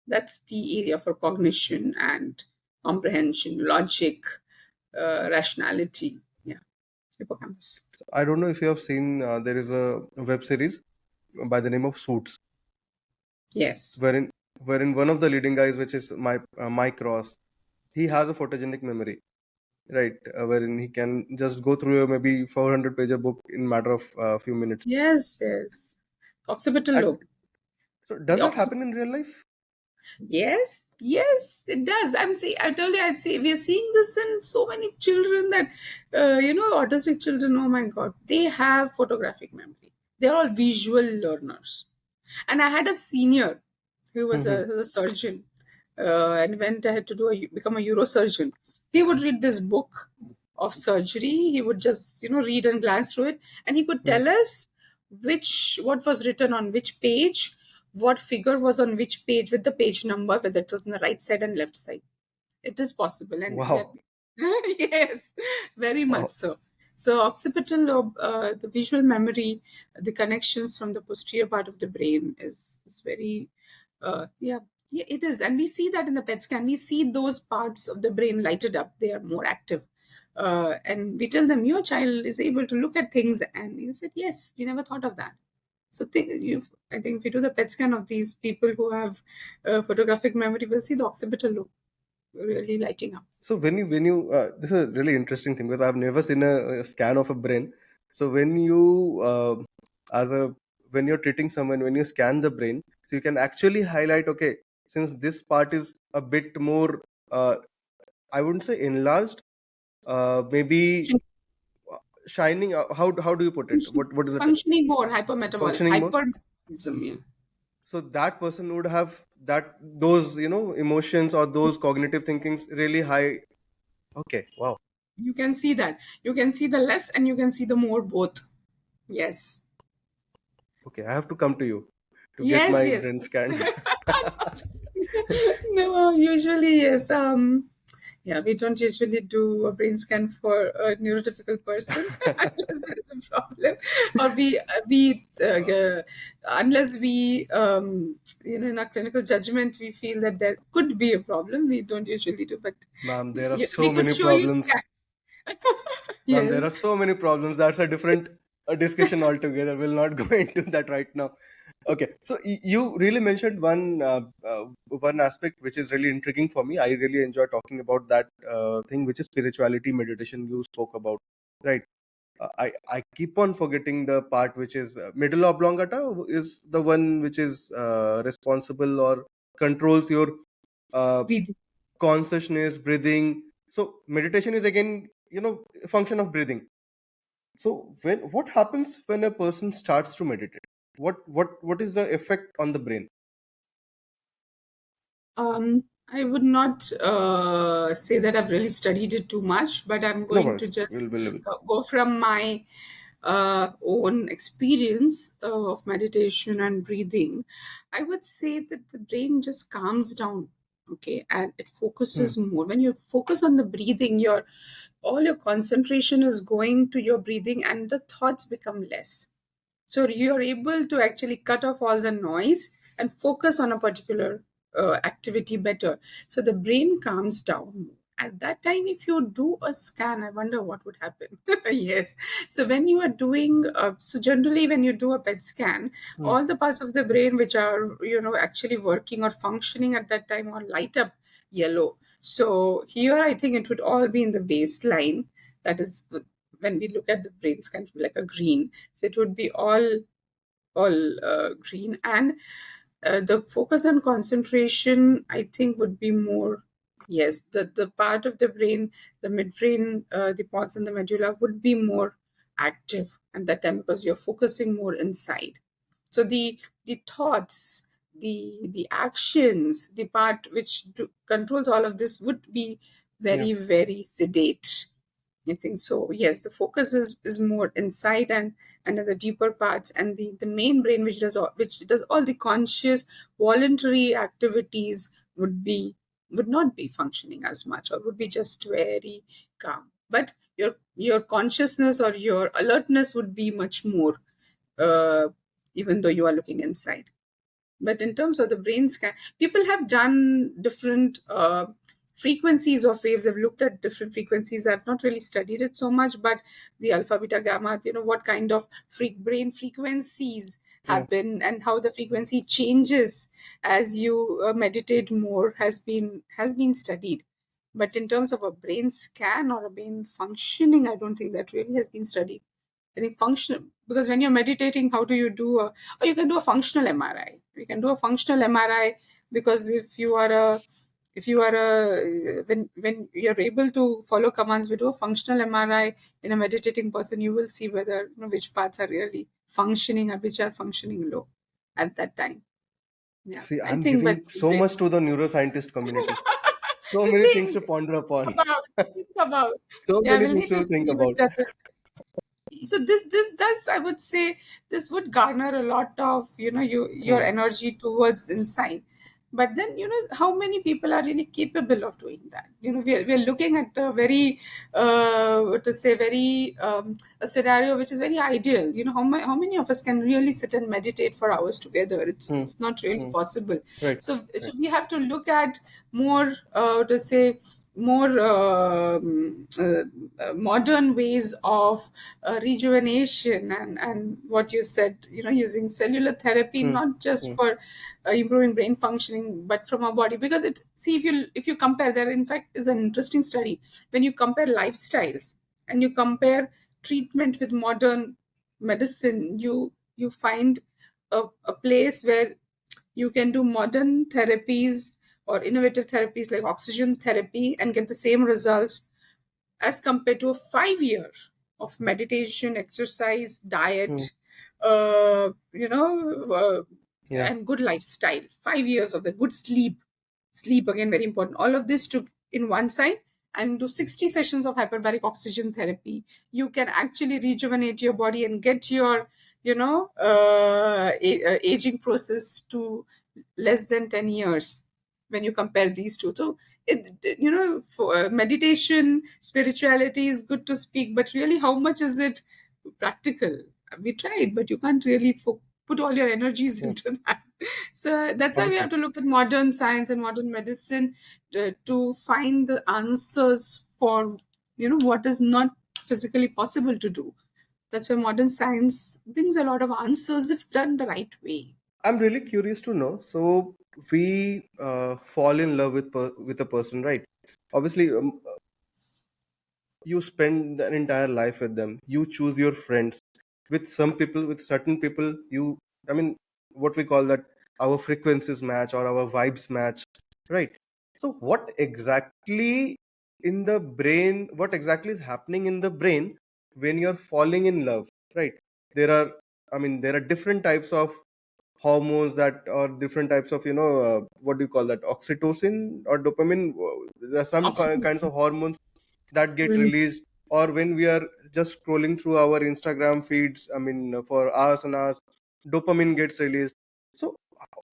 S2: That's the area for cognition and comprehension, logic, rationality. Yeah, hippocampus.
S1: I don't know if you have seen, there is a web series by the name of Suits,
S2: Yes.
S1: wherein one of the leading guys, which is Mike Ross, he has a photogenic memory, right? Wherein he can just go through a maybe 400 page book in matter of a few minutes.
S2: Yes, yes. Occipital
S1: And
S2: lobe.
S1: so,
S2: The
S1: does that happen in real life?
S2: Yes, yes, it does. I told you, I'd say we are seeing this in so many children that, autistic children, oh my God, they have photographic memory. They're all visual learners. And I had a senior
S1: Hmm.
S2: who was a surgeon, and went ahead to become a neurosurgeon. He would read this book of surgery. He would just, read and glance through it, and he could
S1: Hmm.
S2: tell us what was written on which page, what figure was on which page with the page number, whether it was on the right side and left side. It is possible, and
S1: Wow.
S2: yes, very much
S1: Wow.
S2: so. So occipital lobe, the visual memory, the connections from the posterior part of the brain is very, yeah, yeah, it is. And we see that in the PET scan. We see those parts of the brain lighted up. They are more active. And we tell them, your child is able to look at things. And you said, yes, we never thought of that. So I think if you do the PET scan of these people who have photographic memory, we'll see the occipital lobe really lighting up.
S1: So this is a really interesting thing because I've never seen a scan of a brain. So as a when you're treating someone, when you scan the brain, so you can actually highlight, okay, since this part is a bit more, I wouldn't say enlarged, maybe shining. How do you put it? What is it?
S2: Functioning more,
S1: Functioning more.
S2: hypermetabolism, yeah.
S1: So that person would have those emotions or those cognitive thinkings really high. Okay, wow.
S2: You can see that. You can see the less and you can see the more both. Yes.
S1: Okay, I have to come to you to get
S2: Yes,
S1: my
S2: yes.
S1: brain scanned.
S2: No, usually yes. Yeah, we don't usually do a brain scan for a neurotypical person unless there is a problem, or unless we in our clinical judgment we feel that there could be a problem. We don't usually do, but
S1: Ma'am, there are
S2: yeah, we
S1: so
S2: could
S1: many
S2: show you
S1: problems.
S2: scans.
S1: Ma'am, there
S2: Yes.
S1: are so many problems. That's a different discussion altogether. We'll not go into that right now. Okay, so you really mentioned one aspect which is really intriguing for me. I really enjoy talking about that thing, which is spirituality meditation. You spoke about, right? I keep on forgetting the part which is medulla oblongata is the one which is responsible or controls your uh,
S2: Breathing.
S1: consciousness, breathing. So meditation is again, a function of breathing. So what happens when a person starts to meditate? What is the effect on the brain?
S2: I would not say that I've really studied it too much, but I'm
S1: No
S2: going to
S1: worries.
S2: just
S1: We'll.
S2: go from my own experience of meditation and breathing. I would say that the brain just calms down, okay, and it
S1: Hmm.
S2: focuses more. When you focus on the breathing, your all your concentration is going to your breathing, and the thoughts become less. So you're able to actually cut off all the noise and focus on a particular activity better. So the brain calms down. At that time, if you do a scan, I wonder what would happen. Yes. So when you are doing, so generally when you do a PET scan,
S1: Hmm.
S2: all the parts of the brain which are, actually working or functioning at that time are light up yellow. So here I think it would all be in the baseline. That is when we look at the brain scan, it would be like a green. So it would be all green, and the focus on concentration, I think, would be more. Yes, the part of the brain, the midbrain, the parts in the medulla would be more active at that time because you're focusing more inside. So the thoughts, the actions, the part which controls all of this would be
S1: Yeah.
S2: very very sedate. I think so. Yes, the focus is more inside and in the deeper parts, and the main brain which does all the conscious voluntary activities would not be functioning as much, or would be just very calm. But your consciousness or your alertness would be much more, uh, even though you are looking inside. But in terms of the brain scan, people have done different frequencies of waves. They've looked at different frequencies. I've not really studied it so much, but the alpha, beta, gamma, what kind of brain frequencies
S1: Yeah.
S2: happen and how the frequency changes as you meditate more has been studied. But in terms of a brain scan or a brain functioning, I don't think that really has been studied. I think functional, because when you're meditating, how do you do or you can do a functional MRI. You can do a functional MRI because if you are a when you're able to follow commands, we do a functional MRI in a meditating person, you will see whether which parts are really functioning and which are functioning low at that time. Yeah,
S1: See,
S2: I
S1: I'm
S2: think, but
S1: giving so much to the neuroscientist community. So many things to
S2: think
S1: ponder upon.
S2: about think about.
S1: So
S2: Yeah,
S1: many
S2: we'll
S1: things
S2: need to
S1: to think
S2: see which
S1: about.
S2: are the. So this does, I would say, this would garner a lot of your
S1: Hmm.
S2: energy towards inside. But then, how many people are really capable of doing that? We are looking at a very, what to say, very, a scenario which is very ideal. How many of us can really sit and meditate for hours together? it's
S1: Hmm.
S2: it's not really
S1: Hmm.
S2: possible.
S1: Right.
S2: So
S1: Right.
S2: we have to look at more, to say, more modern ways of rejuvenation, and what you said, using cellular therapy,
S1: Hmm.
S2: not just
S1: Hmm.
S2: for improving brain functioning, but from our body. Because it see, if you compare, there in fact is an interesting study. When you compare lifestyles and you compare treatment with modern medicine, you find a place where you can do modern therapies or innovative therapies like oxygen therapy and get the same results as compared to a 5 year of meditation, exercise,
S1: Hmm.
S2: diet,
S1: Yeah.
S2: and good lifestyle. 5 years of the good sleep. Sleep, again, very important. All of this took in one side, and do 60 sessions of hyperbaric oxygen therapy. You can actually rejuvenate your body and get your, aging process to less than 10 years when you compare these two. So, for meditation, spirituality is good to speak, but really, how much is it practical? We tried, but you can't really put all your energies
S1: Yeah.
S2: into that. So that's why we
S1: Obviously.
S2: have to look at modern science and modern medicine to find the answers for, what is not physically possible to do. That's why modern science brings a lot of answers if done the right way.
S1: I'm really curious to know. So we fall in love with a person, right? Obviously, you spend the entire life with them. You choose your friends. With some people, with certain people, I mean, what we call that, our frequencies match or our vibes match, right? So what exactly is happening in the brain when you're falling in love, right? There are, I mean, there are different types of hormones that are different types of, what do you call that, oxytocin or dopamine. There are some kinds
S2: Oxytocin.
S1: of hormones that get
S2: Mm.
S1: released, or when we are just scrolling through our Instagram feeds, I mean, for hours and hours, dopamine gets released. So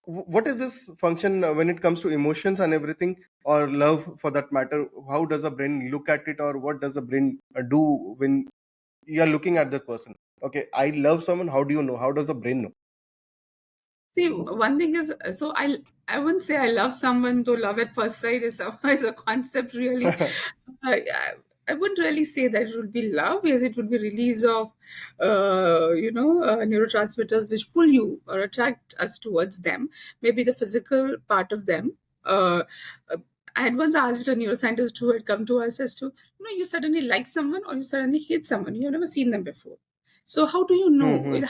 S1: what is this function when it comes to emotions and everything, or love for that matter? How does the brain look at it, or what does the brain do when you are looking at that person? Okay, I love someone. How do you know? How does the brain know?
S2: See, one thing is, so I wouldn't say I love someone, though love at first sight is a, is a concept really. I wouldn't really say that it would be love. Yes, it would be release of, neurotransmitters which pull you or attract us towards them. Maybe the physical part of them. Uh, uh, I had once asked a neuroscientist who had come to us as to, you suddenly like someone or you suddenly hate someone. You've never seen them before. So how do you know?
S1: Hmm.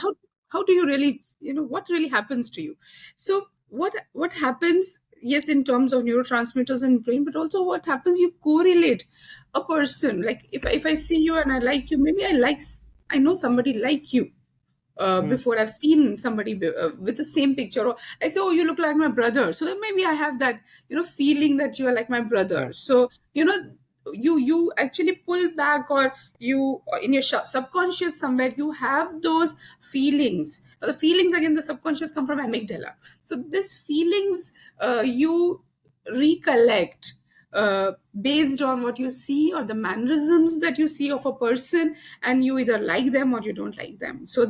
S2: How do you really, what really happens to you? So what happens, yes, in terms of neurotransmitters in brain, but also what happens, you correlate a person. Like if I see you and I like you, maybe I know somebody like you
S1: Hmm.
S2: before I've seen somebody with the same picture, or I say, oh, you look like my brother. So then maybe I have that, feeling that you are like my brother.
S1: Yeah.
S2: So, you actually pull back, or you, in your subconscious somewhere, you have those feelings. The feelings, again, the subconscious come from amygdala. So these feelings, you recollect based on what you see or the mannerisms that you see of a person, and you either like them or you don't like them. So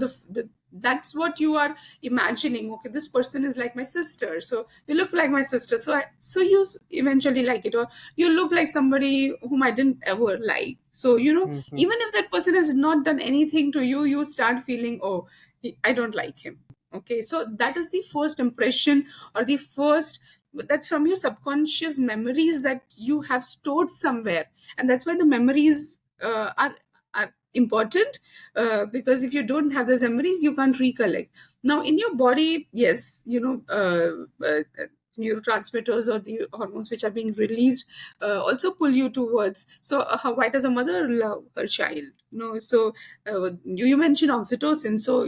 S2: that's what you are imagining. Okay, this person is like my sister, so you look like my sister, so you eventually like it. Or you look like somebody whom I didn't ever like, so
S1: Hmm.
S2: even if that person has not done anything to you, you start feeling, oh, I don't like him. Okay, so that is the first impression, or the first, that's from your subconscious memories that you have stored somewhere. And that's why the memories are important, because if you don't have those memories, you can't recollect. Now in your body, yes, neurotransmitters or the hormones which are being released also pull you towards. So why does a mother love her child? So you mentioned oxytocin. So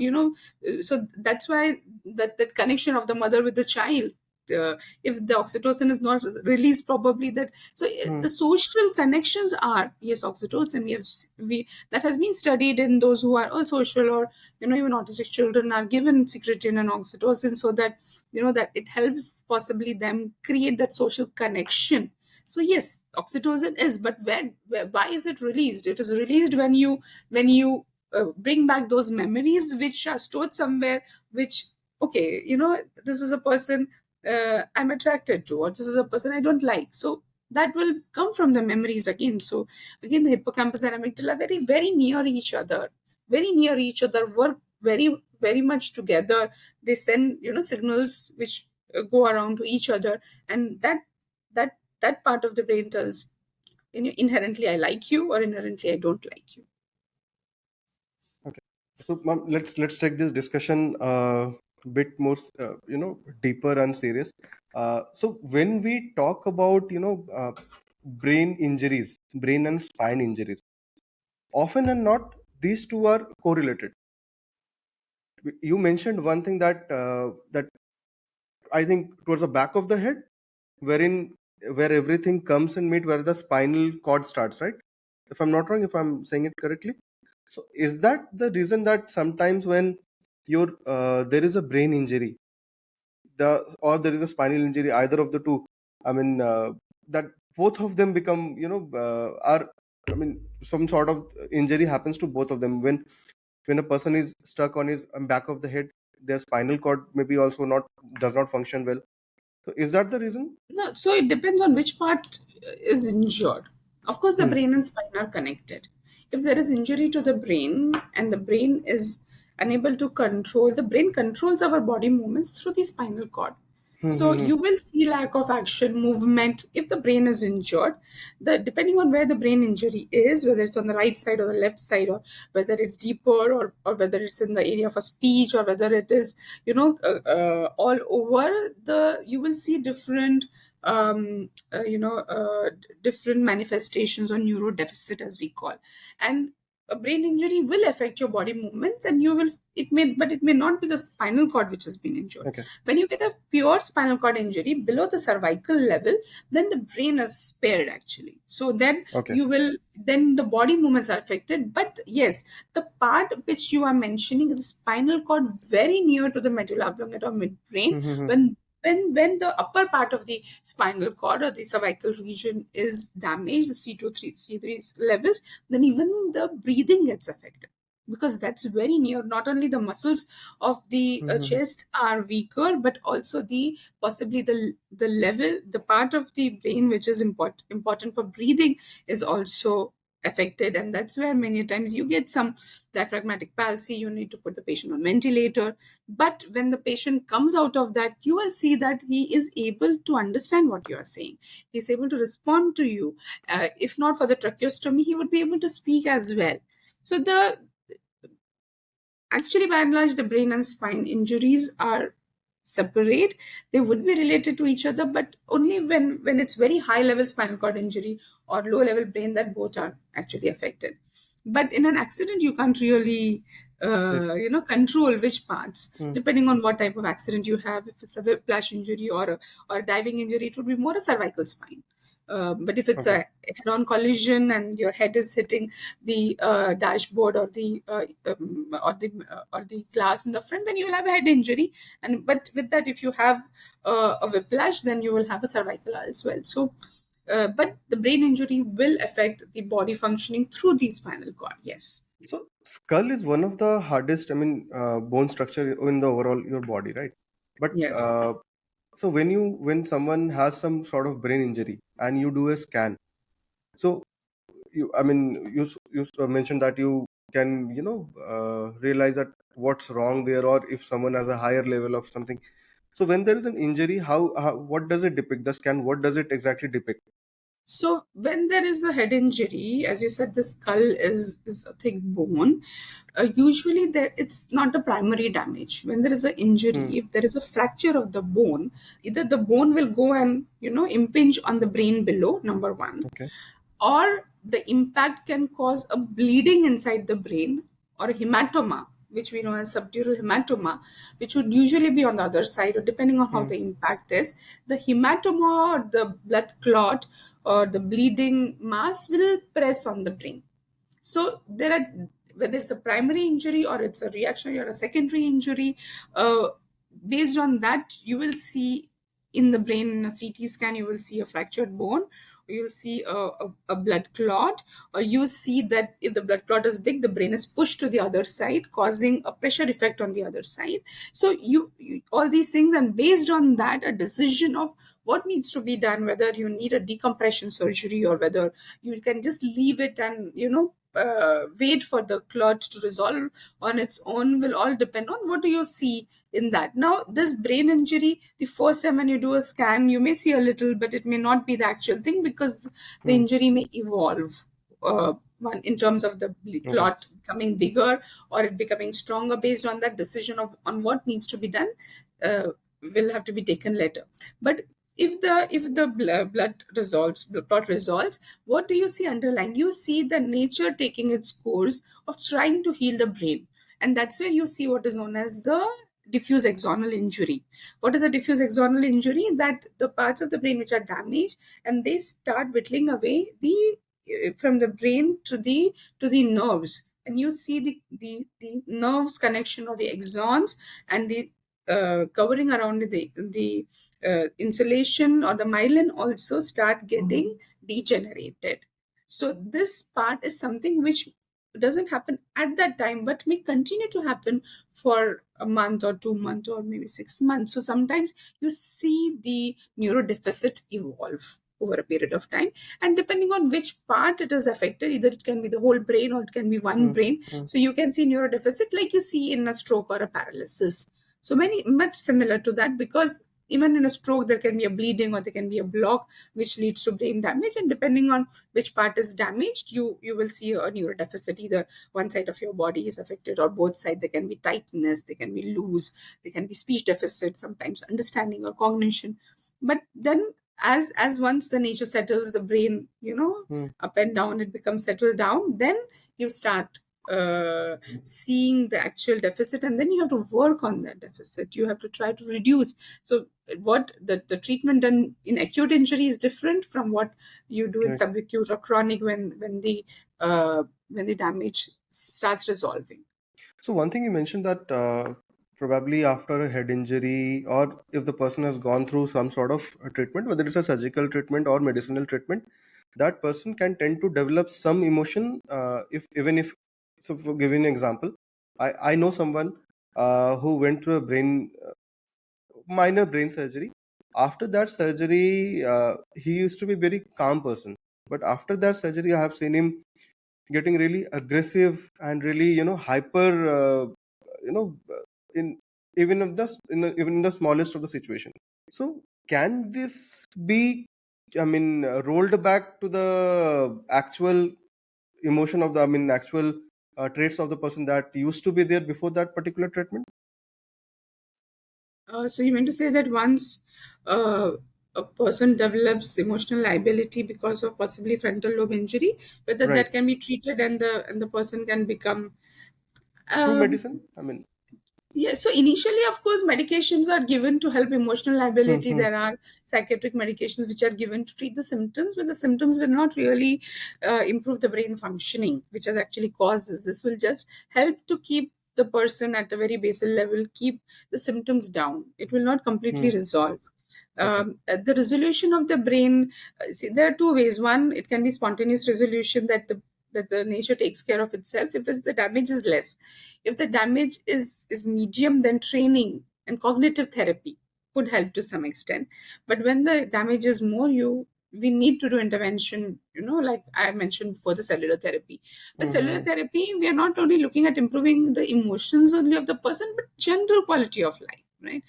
S2: so that's why that connection of the mother with the child, if the oxytocin is not released, probably that. So the social connections are, yes, oxytocin, we that has been studied in those who are asocial, or even autistic children are given secretin and oxytocin, so that that it helps possibly them create that social connection. So yes, oxytocin is, but why is it released? It is released when you bring back those memories which are stored somewhere, which, okay, this is a person I'm attracted to, or this is a person I don't like. So that will come from the memories again. So again, the hippocampus and amygdala very, very near each other, work very, very much together. They send signals which go around to each other, and that part of the brain tells inherently I like you, or inherently I don't like you.
S1: Okay. So, ma'am, let's take this discussion bit more, deeper and serious. So, when we talk about, brain injuries, brain and spine injuries, often and not, these two are correlated. You mentioned one thing that I think towards the back of the head, wherein where everything comes and meet, where the spinal cord starts, right? If I'm not wrong, if I'm saying it correctly. So is that the reason that sometimes when there is a brain injury, or there is a spinal injury, either of the two, I mean, that both of them become, are, I mean, some sort of injury happens to both of them when a person is stuck on his back of the head, their spinal cord maybe also not does not function well. So is that the reason?
S2: No, so it depends on which part is injured. Of course, the
S1: Hmm.
S2: brain and spine are connected. If there is injury to the brain and the brain is unable to control, the brain controls our body movements through the spinal cord.
S1: Hmm,
S2: So
S1: hmm, hmm.
S2: you will see lack of action, movement if the brain is injured. The depending on where the brain injury is, whether it's on the right side or the left side, or whether it's deeper, or whether it's in the area of a speech, or whether it is all over, the you will see different different manifestations or neurodeficit, as we call. And a brain injury will affect your body movements, and it may not be the spinal cord which has been injured.
S1: Okay.
S2: When you get a pure spinal cord injury below the cervical level, then the brain is spared actually. So then
S1: Okay.
S2: then the body movements are affected. But yes, the part which you are mentioning is the spinal cord very near to the medulla oblongata or midbrain.
S1: Hmm, hmm, hmm.
S2: When the upper part of the spinal cord or the cervical region is damaged, the C3 levels, then even the breathing gets affected, because that's very near. Not only the muscles of the
S1: Hmm, hmm, hmm.
S2: chest are weaker, but also the possibly the level, the part of the brain which is important for breathing is also affected. And that's where many times you get some diaphragmatic palsy, you need to put the patient on ventilator. But when the patient comes out of that, you will see that he is able to understand what you are saying. He's able to respond to you. If not for the tracheostomy, he would be able to speak as well. So the actually, by and large, the brain and spine injuries are separate. They would be related to each other, but only when it's very high level spinal cord injury or low level brain, that both are actually affected. But in an accident, you can't really
S1: Yes.
S2: control which parts,
S1: Hmm.
S2: depending on what type of accident you have. If it's a whiplash injury or a diving injury, it would be more a cervical spine. But if it's
S1: Okay.
S2: a head-on collision and your head is hitting the dashboard or the glass in the front, then you will have a head injury. And but with that, if you have a whiplash, then you will have a cervical as well. So, but the brain injury will affect the body functioning through the spinal cord. Yes.
S1: So skull is one of the hardest, I mean, bone structure in the overall your body, right? But
S2: Yes.
S1: so when someone has some sort of brain injury and you do a scan, so I mean, mentioned that you can, realize that what's wrong there, or if someone has a higher level of something. So when there is an injury, what does it depict? The scan, what does it exactly depict?
S2: So when there is a head injury, as you said, the skull is a thick bone. Usually, there it's not the primary damage. When there is an
S1: Hmm.
S2: injury, if there is a fracture of the bone, either the bone will go and impinge on the brain below. Number one,
S1: Okay.
S2: or the impact can cause a bleeding inside the brain or a hematoma. which we know as subdural hematoma, which would usually be on the other side, or depending on how
S1: Hmm.
S2: the impact is, the hematoma or the blood clot or the bleeding mass will press on the brain. So there are, whether it's a primary injury or it's a reactionary or a secondary injury, uh, based on that you will see in the brain, in a CT scan you will see a fractured bone, or you will see a blood clot, or you see that if the blood clot is big, the brain is pushed to the other side, causing a pressure effect on the other side. So you all these things, and based on that a decision of what needs to be done, whether you need a decompression surgery or whether you can just leave it and wait for the clot to resolve on its own, will all depend on what do you see in that. Now this brain injury, the first time when you do a scan you may see a little, but it may not be the actual thing, because the
S1: Hmm.
S2: injury may evolve, one in terms of the
S1: Okay.
S2: clot becoming bigger or it becoming stronger. Based on that decision of on what needs to be done, uh, will have to be taken later. But if the blood resolves, blood clot resolves, what do you see underlying? You see the nature taking its course of trying to heal the brain, and that's where you see what is known as the diffuse axonal injury. What is a diffuse axonal injury? That the parts of the brain which are damaged, and they start whittling away the from the brain to the nerves, and you see the nerves connection, or the axons, and the covering around the insulation or the myelin also start getting degenerated. So this part is something which doesn't happen at that time, but may continue to happen for a month or 2 months or maybe 6 months. So sometimes you see the neurodeficit evolve over a period of time, and depending on which part it is affected, either it can be the whole brain or it can be one
S1: Hmm.
S2: brain.
S1: Hmm.
S2: So you can see neurodeficit like you see in a stroke or a paralysis. So many much similar to that, because even in a stroke there can be a bleeding or there can be a block which leads to brain damage, and depending on which part is damaged, you will see a neurodeficit. Either one side of your body is affected or both sides. There can be tightness, there can be loose, there can be speech deficit, sometimes understanding or cognition. But then as once the nature settles, the brain,
S1: Hmm.
S2: up and down, it becomes settled down, then you start seeing the actual deficit, and then you have to work on that deficit. You have to try to reduce. So what the treatment done in acute injury is different from what you do in
S1: Right.
S2: subacute or chronic, when the damage starts resolving.
S1: So one thing you mentioned that probably after a head injury, or if the person has gone through some sort of treatment, whether it's a surgical treatment or medicinal treatment, that person can tend to develop some emotion. If even if, so for giving an example, I know someone who went through a minor brain surgery. After that surgery, he used to be very calm person, but after that surgery, I have seen him getting really aggressive and really hyper, you know in even of the even in the smallest of the situation. So can this be, I mean, rolled back to the actual emotion of the, I mean, actual traits of the person that used to be there before that particular treatment?
S2: So you mean to say that once uh, a person develops emotional liability because of possibly frontal lobe injury, whether
S1: Right.
S2: that can be treated and the person can become.
S1: Through
S2: um,
S1: medicine, I mean.
S2: Yeah, so initially, of course, medications are given to help emotional
S1: Hmm,
S2: liability.
S1: hmm,
S2: There are psychiatric medications which are given to treat the symptoms, but the symptoms will not really improve the brain functioning, which has actually caused this. This will just help to keep the person at a very basal level, keep the symptoms down. It will not completely
S1: hmm.
S2: resolve.
S1: Okay.
S2: The resolution of the brain, see, there are two ways. One, it can be spontaneous resolution, that the nature takes care of itself if the damage is less. If the damage is medium, then training and cognitive therapy could help to some extent. But when the damage is more, you we need to do intervention, like I mentioned before, the cellular therapy. With
S1: Hmm,
S2: cellular
S1: hmm,
S2: therapy, we are not only looking at improving the emotions only of the person, but general quality of life, right?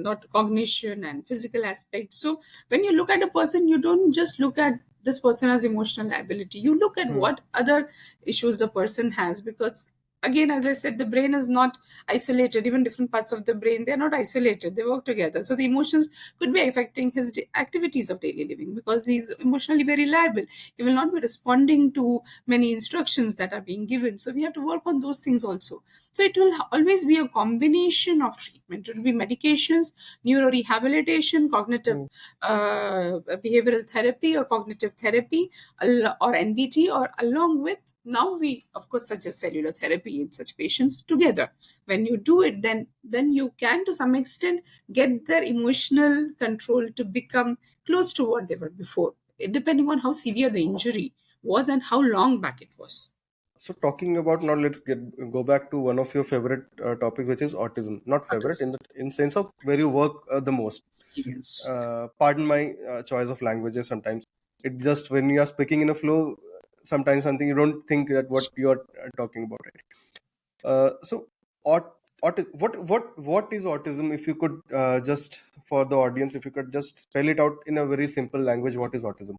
S2: Not cognition and physical aspects. So when you look at a person, you don't just look at this person has emotional liability. You look at
S1: hmm.
S2: what other issues the person has, because again, as I said, the brain is not isolated. Even different parts of the brain, they're not isolated, they work together. So the emotions could be affecting his activities of daily living, because he's emotionally very liable. He will not be responding to many instructions that are being given. So we have to work on those things also. So it will always be a combination of treatment. It will be medications, neuro rehabilitation, cognitive
S1: Hmm.
S2: behavioral therapy or cognitive therapy, or NBT, or along with, now we of course suggest cellular therapy in such patients together. When you do it, then you can to some extent get their emotional control to become close to what they were before, depending on how severe the injury was and how long back it was.
S1: So talking about now, let's go back to one of your favorite topics, which is autism. Not favorite
S2: Autism
S1: in sense of where you work the most.
S2: experience.
S1: Pardon my choice of languages. Sometimes it just when you are speaking in a flow, sometimes something you don't think that what you are talking about, right? So, what is autism? If you could just for the audience, if you could just spell it out in a very simple language, what is autism?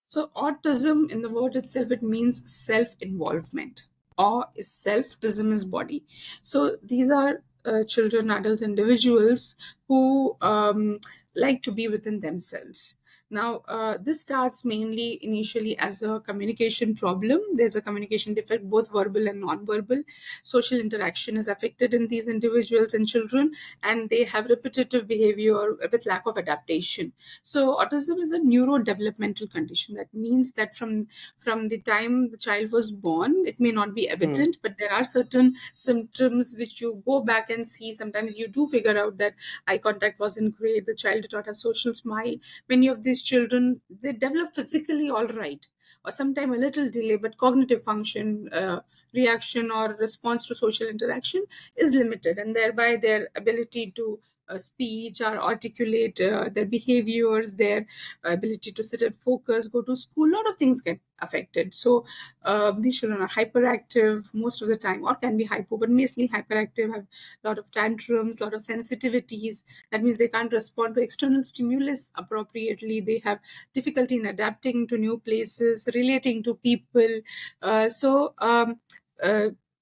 S2: So, autism, in the word itself, it means self involvement. Or is self, tism is body. So, these are children, adults, individuals who like to be within themselves. Now, this starts mainly initially as a communication problem. There's a communication defect, both verbal and non-verbal. Social interaction is affected in these individuals and children, and they have repetitive behavior with lack of adaptation. So autism is a neurodevelopmental condition. That means that from the time the child was born, it may not be
S1: Hmm.
S2: evident, but there are certain symptoms which you go back and see. Sometimes you do figure out that eye contact wasn't great, the child did not have social smile. Many of these children, they develop physically all right, or sometime a little delay, but cognitive function, reaction or response to social interaction is limited, and thereby their ability to speech or articulate their behaviors, their ability to sit and focus, go to school, a lot of things get affected. So these children are hyperactive most of the time, or can be hypo, but mostly hyperactive, have a lot of tantrums, a lot of sensitivities. That means they can't respond to external stimulus appropriately. They have difficulty in adapting to new places, relating to people. Uh,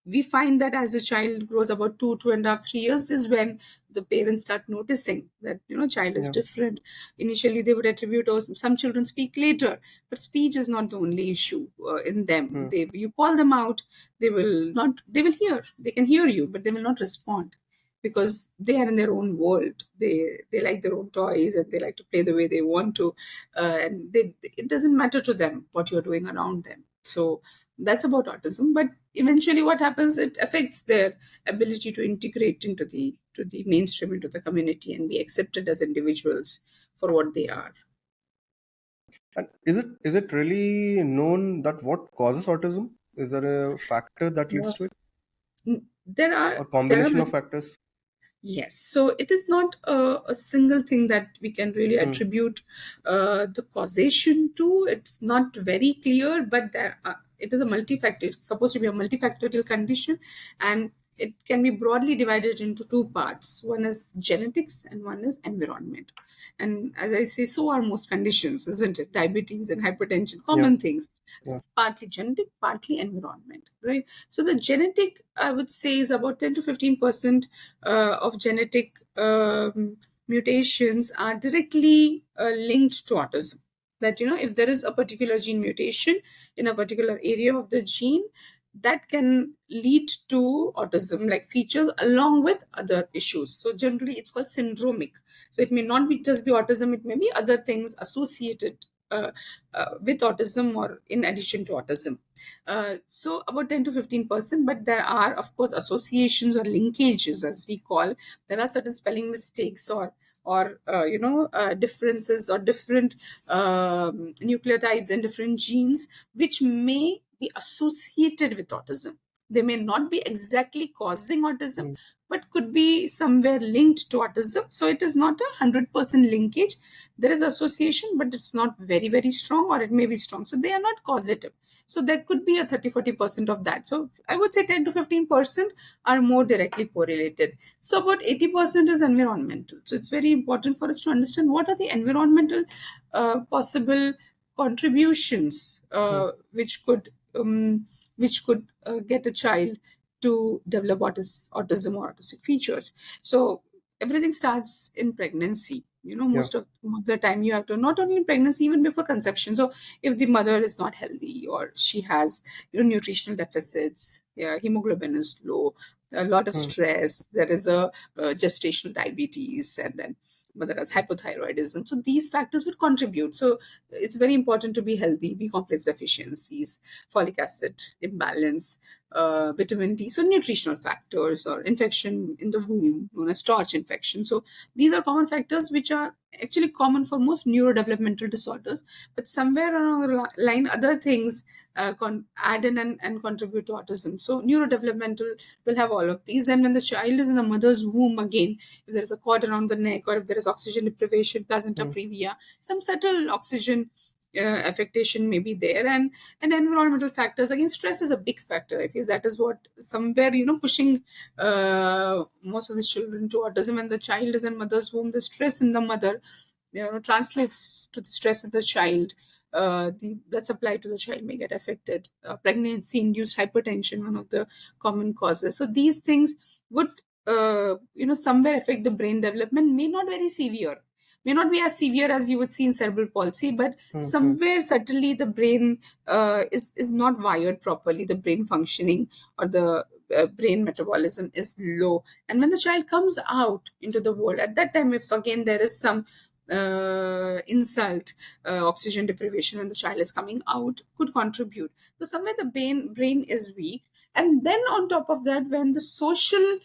S2: we find that as a child grows about 2.5, 3 years is when the parents start noticing that child is
S1: Yeah.
S2: different. Initially they would attribute, oh, some children speak later, but speech is not the only issue in them.
S1: Hmm.
S2: They, you call them out, they will hear, they can hear you, but they will not respond, because they are in their own world. They like their own toys, and they like to play the way they want to, and it doesn't matter to them what you're doing around them. So that's about autism. But eventually what happens, it affects their ability to integrate to the mainstream, into the community, and be accepted as individuals for what they are.
S1: And is it really known that what causes autism? Is there a factor that leads
S2: Yeah.
S1: to it, or
S2: There are
S1: combination of
S2: many.
S1: factors?
S2: Yes, so it is not a single thing that we can really
S1: Hmm.
S2: attribute the causation to. It's not very clear, but it is a multifactor. It's supposed to be a multifactorial condition, and it can be broadly divided into two parts. One is genetics, and one is environment. And as I say, so are most conditions, isn't it? Diabetes and hypertension,
S1: Yeah.
S2: common things.
S1: Yeah.
S2: It's partly genetic, partly environment, right? So the genetic, I would say, is about 10 to 15% of genetic mutations are directly linked to autism. That, if there is a particular gene mutation in a particular area of the gene, that can lead to autism like features along with other issues. So generally it's called syndromic. So it may not be just be autism, it may be other things associated with autism or in addition to autism. So about 10 to 15%, but there are of course associations or linkages, as we call. There are certain spelling mistakes, or differences, or different nucleotides and different genes, which may be associated with autism. They may not be exactly causing autism,
S1: Hmm.
S2: but could be somewhere linked to autism. So it is not 100% linkage. There is association, but it's not very, very strong, or it may be strong. So they are not causative. So there could be a 30-40% of that. So I would say 10 to 15% are more directly correlated. So about 80% is environmental. So it's very important for us to understand what are the environmental possible contributions
S1: Hmm.
S2: which could get a child to develop autism or autistic features. So everything starts in pregnancy.
S1: Yeah.
S2: Most of the time you have to, not only in pregnancy, even before conception. So if the mother is not healthy, or she has nutritional deficits, yeah, hemoglobin is low, a lot of
S1: Hmm.
S2: stress, there is a gestational diabetes, and then mother has hypothyroidism, so these factors would contribute. So it's very important to be healthy. B complex deficiencies, folic acid imbalance, vitamin D, so nutritional factors, or infection in the womb known as torch infection. So these are common factors which are actually common for most neurodevelopmental disorders, but somewhere along the line other things add in and contribute to autism. So neurodevelopmental will have all of these, and when the child is in the mother's womb, again, if there is a cord around the neck, or if there is oxygen deprivation, placenta
S1: Hmm.
S2: previa, some subtle oxygen affectation may be there. And environmental factors, again, stress is a big factor. I feel that is what somewhere pushing most of these children to autism. When the child is in mother's womb, the stress in the mother translates to the stress of the child. The blood supply to the child may get affected. Pregnancy induced hypertension, one of the common causes. So these things would somewhere affect the brain development. May not very severe, may not be as severe as you would see in cerebral palsy, but
S1: Hmm. Hmm.
S2: somewhere certainly the brain is not wired properly. The brain functioning, or the brain metabolism is low. And when the child comes out into the world, at that time, if again there is some insult, oxygen deprivation when the child is coming out, could contribute. So somewhere the brain is weak. And then on top of that, when the social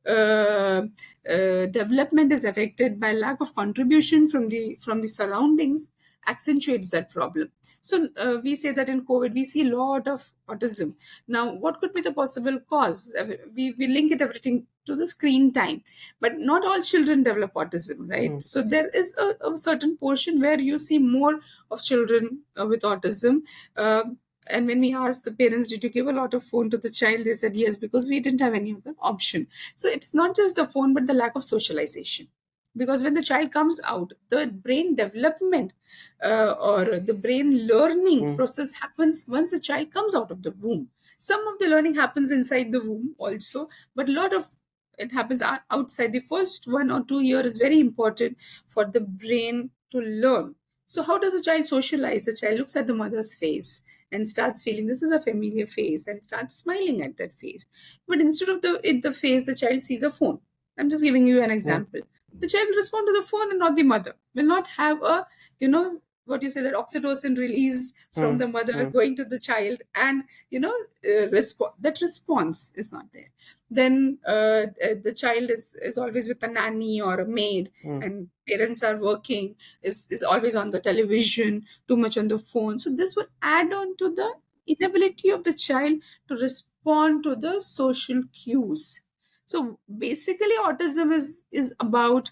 S2: uh, development is affected by lack of contribution from the surroundings, accentuates that problem. So we say that in COVID we see a lot of autism. Now, what could be the possible cause? We link it everything to the screen time, but not all children develop autism, right?
S1: Hmm.
S2: So there is a certain portion where you see more of children with autism. uh, and when we asked the parents, did you give a lot of phone to the child, they said yes, because we didn't have any other option. So it's not just the phone, but the lack of socialization. Because when the child comes out, the brain development or the brain learning
S1: Hmm.
S2: process happens once the child comes out of the womb. Some of the learning happens inside the womb also, but a lot of it happens outside. The first 1 or 2 year is very important for the brain to learn. So how does a child socialize? The child looks at the mother's face and starts feeling this is a familiar face and starts smiling at that face. But instead of the face, the child sees a phone. I'm just giving you an
S1: Hmm.
S2: example. The child will respond to the phone and not the mother. Will not have a, what you say, that oxytocin release from
S1: Hmm.
S2: the mother
S1: Hmm.
S2: going to the child, and that response is not there. Then the child is always with a nanny or a maid,
S1: Hmm.
S2: and parents are working, is always on the television, too much on the phone. So this would add on to the inability of the child to respond to the social cues. So basically, autism is about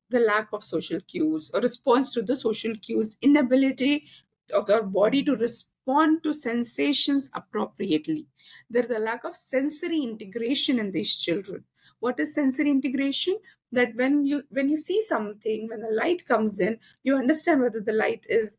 S2: the lack of social cues, or response to the social cues, inability of our body to respond to sensations appropriately. There's a lack of sensory integration in these children. What is sensory integration? That when you see something, when the light comes in, you understand whether the light is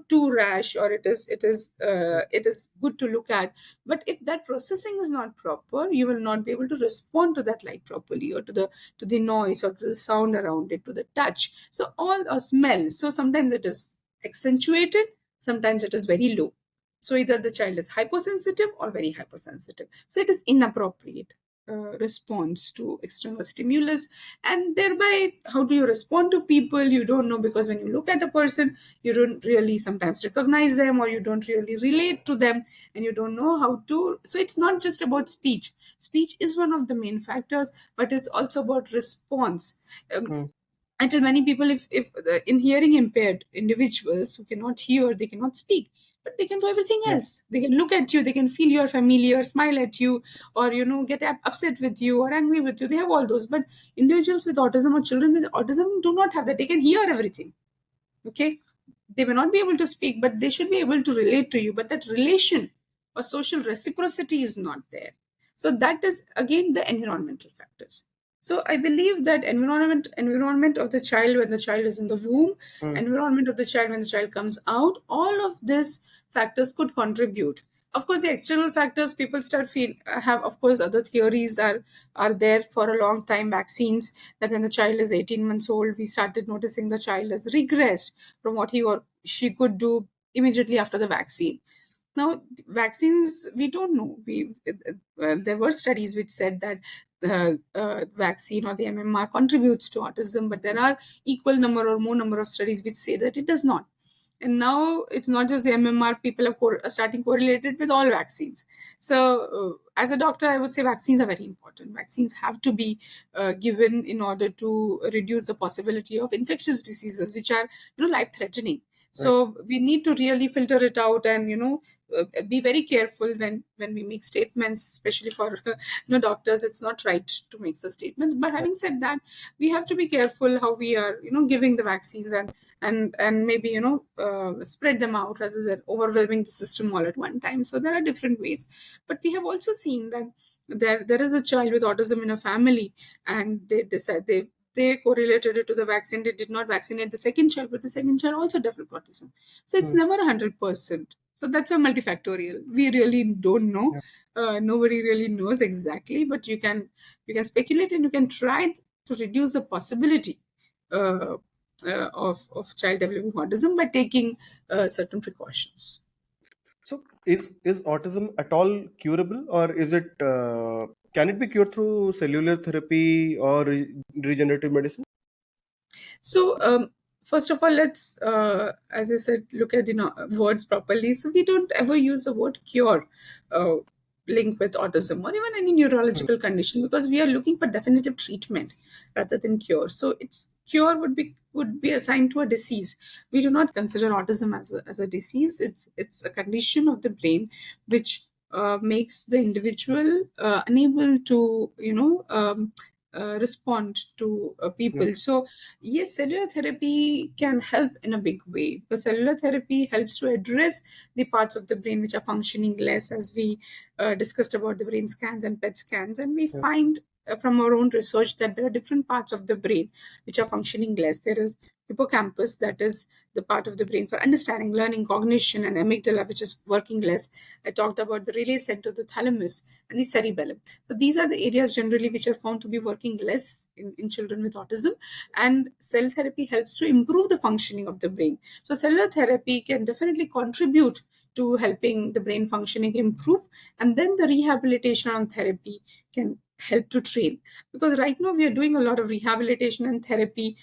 S2: too rash, or it is good to look at. But if that processing is not proper, you will not be able to respond to that light properly, or to the noise, or to the sound around it, to the touch, so all, or smell. So sometimes it is accentuated, sometimes it is very low. So either the child is hypersensitive or very hypersensitive, so it is inappropriate response to external stimulus. And thereby, how do you respond to people? You don't know, because when you look at a person, you don't really sometimes recognize them, or you don't really relate to them, and you don't know how to. So it's not just about speech. Speech is one of the main factors, but it's also about response. um,
S1: Hmm.
S2: until many people, if in hearing impaired individuals who cannot hear, they cannot speak, but they can do everything
S1: Yeah.
S2: else. They can look at you, they can feel you are familiar, smile at you, or get upset with you or angry with you. They have all those. But individuals with autism, or children with autism, do not have that. They can hear everything. Okay, they may not be able to speak, but they should be able to relate to you. But that relation or social reciprocity is not there. So that is again the environmental factors. So I believe that environment of the child when the child is in the womb,
S1: Hmm.
S2: environment of the child when the child comes out, all of these factors could contribute. Of course, the external factors, people start feel have, of course, other theories are there for a long time. Vaccines, that when the child is 18 months old, we started noticing the child has regressed from what he or she could do immediately after the vaccine. Now, vaccines, we don't know. There were studies which said that vaccine or the MMR contributes to autism, but there are equal number or more number of studies which say that it does not. And now it's not just the MMR, people are starting correlated with all vaccines. So, as a doctor, I would say vaccines are very important. Vaccines have to be given in order to reduce the possibility of infectious diseases, which are, life threatening.
S1: Right.
S2: So we need to really filter it out, and be very careful when we make statements, especially for doctors. It's not right to make such statements, but
S1: Right.
S2: having said that, we have to be careful how we are giving the vaccines, and maybe spread them out rather than overwhelming the system all at one time. So there are different ways, but we have also seen that there is a child with autism in a family, and they decide they correlated it to the vaccine. They did not vaccinate the second child, but the second child also developed autism. So it's
S1: Mm.
S2: never 100%. So that's a multifactorial. We really don't know.
S1: Yeah.
S2: Nobody really knows exactly, but you can speculate, and you can try to reduce the possibility uh, of child developing autism by taking certain precautions.
S1: So is autism at all curable, or is it can it be cured through cellular therapy or regenerative medicine?
S2: So, first of all, let's, as I said, look at words properly. So, we don't ever use the word cure uh, linked with autism or even any
S1: Mm.
S2: neurological condition, because we are looking for definitive treatment rather than cure. So, it's cure would be assigned to a disease. We do not consider autism as a disease. It's a condition of the brain which makes the individual unable to respond to
S1: Yeah.
S2: people. So yes, cellular therapy can help in a big way, because cellular therapy helps to address the parts of the brain which are functioning less, as we discussed about the brain scans and PET scans. And we
S1: Yeah.
S2: find from our own research that there are different parts of the brain which are functioning less. There is hippocampus, that is the part of the brain for understanding, learning, cognition, and amygdala, which is working less. I talked about the relay center, the thalamus, and the cerebellum. So these are the areas generally which are found to be working less in children with autism, and cell therapy helps to improve the functioning of the brain. So cellular therapy can definitely contribute to helping the brain functioning improve, and then the rehabilitation and therapy can help to train, because right now we are doing a lot of rehabilitation and therapy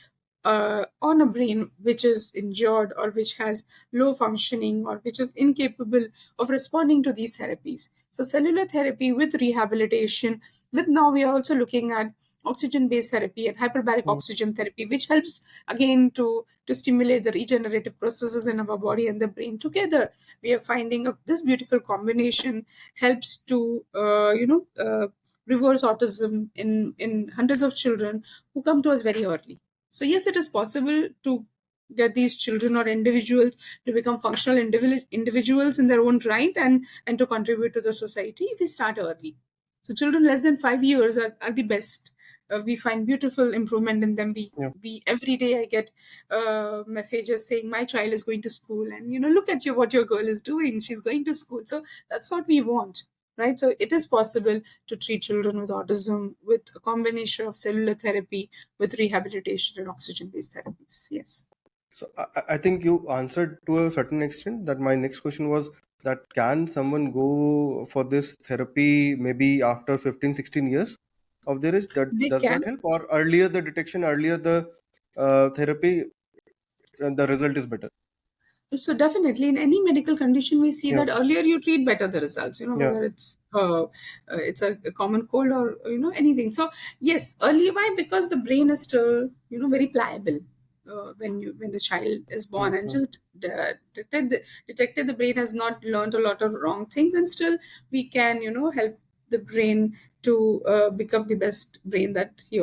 S2: on a brain which is injured or which has low functioning or which is incapable of responding to these therapies. So cellular therapy with rehabilitation, with now we are also looking at oxygen based therapy and hyperbaric
S1: Mm.
S2: oxygen therapy, which helps again to stimulate the regenerative processes in our body and the brain together. We are finding this beautiful combination helps to reverse autism in hundreds of children who come to us very early. So yes, it is possible to get these children or individuals to become functional individuals in their own right, and to contribute to the society if we start early. So children less than 5 years are the best. We find beautiful improvement in them.
S1: Yeah.
S2: We every day I get messages saying my child is going to school, and look at you, what your girl is doing. She's going to school. So that's what we want, right? So it is possible to treat children with autism with a combination of cellular therapy with rehabilitation and oxygen based therapies. Yes.
S1: So I think you answered to a certain extent. That my next question was that can someone go for this therapy maybe after 15, 16 years of their age? That
S2: They
S1: does
S2: can.
S1: that help, or earlier the detection, earlier the therapy, the result is better?
S2: So definitely, in any medical condition, we see
S1: Yeah.
S2: that earlier you treat, better the results.
S1: Yeah.
S2: Whether it's a common cold or anything. So yes, early. Why? Because the brain is still very pliable. When the child is born, and
S1: Mm-hmm.
S2: just detected the brain has not learned a lot of wrong things, and still we can help the brain to become the best brain that he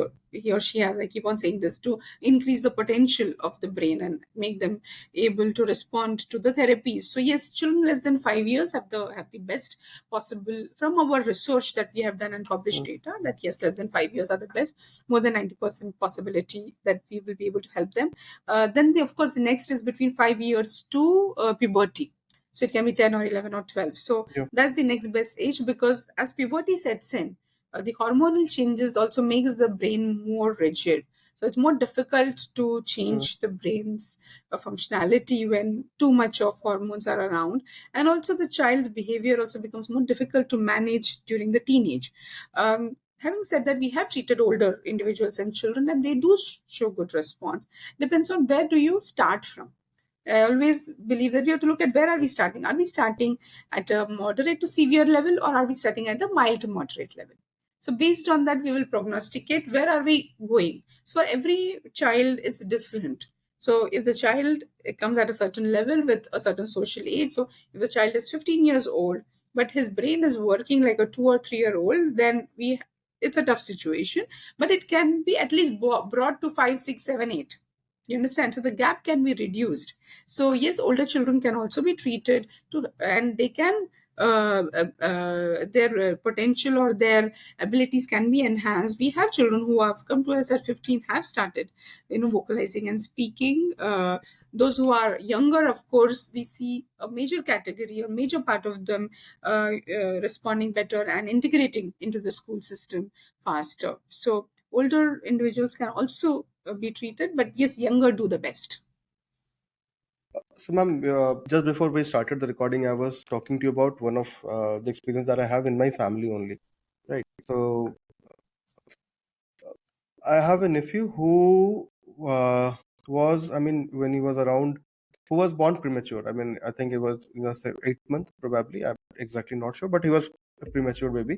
S2: or she has. I keep on saying this, to increase the potential of the brain and make them able to respond to the therapies. So yes, children less than 5 years have the best possible, from our research that we have done and published data, that yes, less than 5 years are the best, more than 90% possibility that we will be able to help them. Then of course the next is between 5 years to puberty. So it can be 10 or 11 or 12. So
S1: Yeah.
S2: that's the next best age, because as puberty sets in, the hormonal changes also makes the brain more rigid. So it's more difficult to
S1: Mm.
S2: change the brain's functionality when too much of hormones are around. And also the child's behavior also becomes more difficult to manage during the teenage. Having said that, we have treated older individuals and children, and they do show good response. Depends on where do you start from. I always believe that we have to look at where are we starting. Are we starting at a moderate to severe level, or are we starting at a mild to moderate level? So based on that, we will prognosticate where are we going. So for every child, it's different. So if the child comes at a certain level with a certain social age, so if the child is 15 years old, but his brain is working like a 2 or 3 year old, then we it's a tough situation. But it can be at least brought to 5, 6, 7, 8. You understand? So the gap can be reduced. So yes, older children can also be treated to, and they can their potential or their abilities can be enhanced. We have children who have come to us at 15, have started, vocalizing and speaking. Those who are younger, of course, we see a major category, a major part of them responding better and integrating into the school system faster. So older individuals can also be treated, but yes, younger do the best.
S1: So, ma'am, just before we started the recording, I was talking to you about one of the experience that I have in my family only, right? So, I have a nephew who I mean, when he was around, who was born premature. I mean, I think it was in the 8th month, probably. I'm exactly not sure, but he was a premature baby,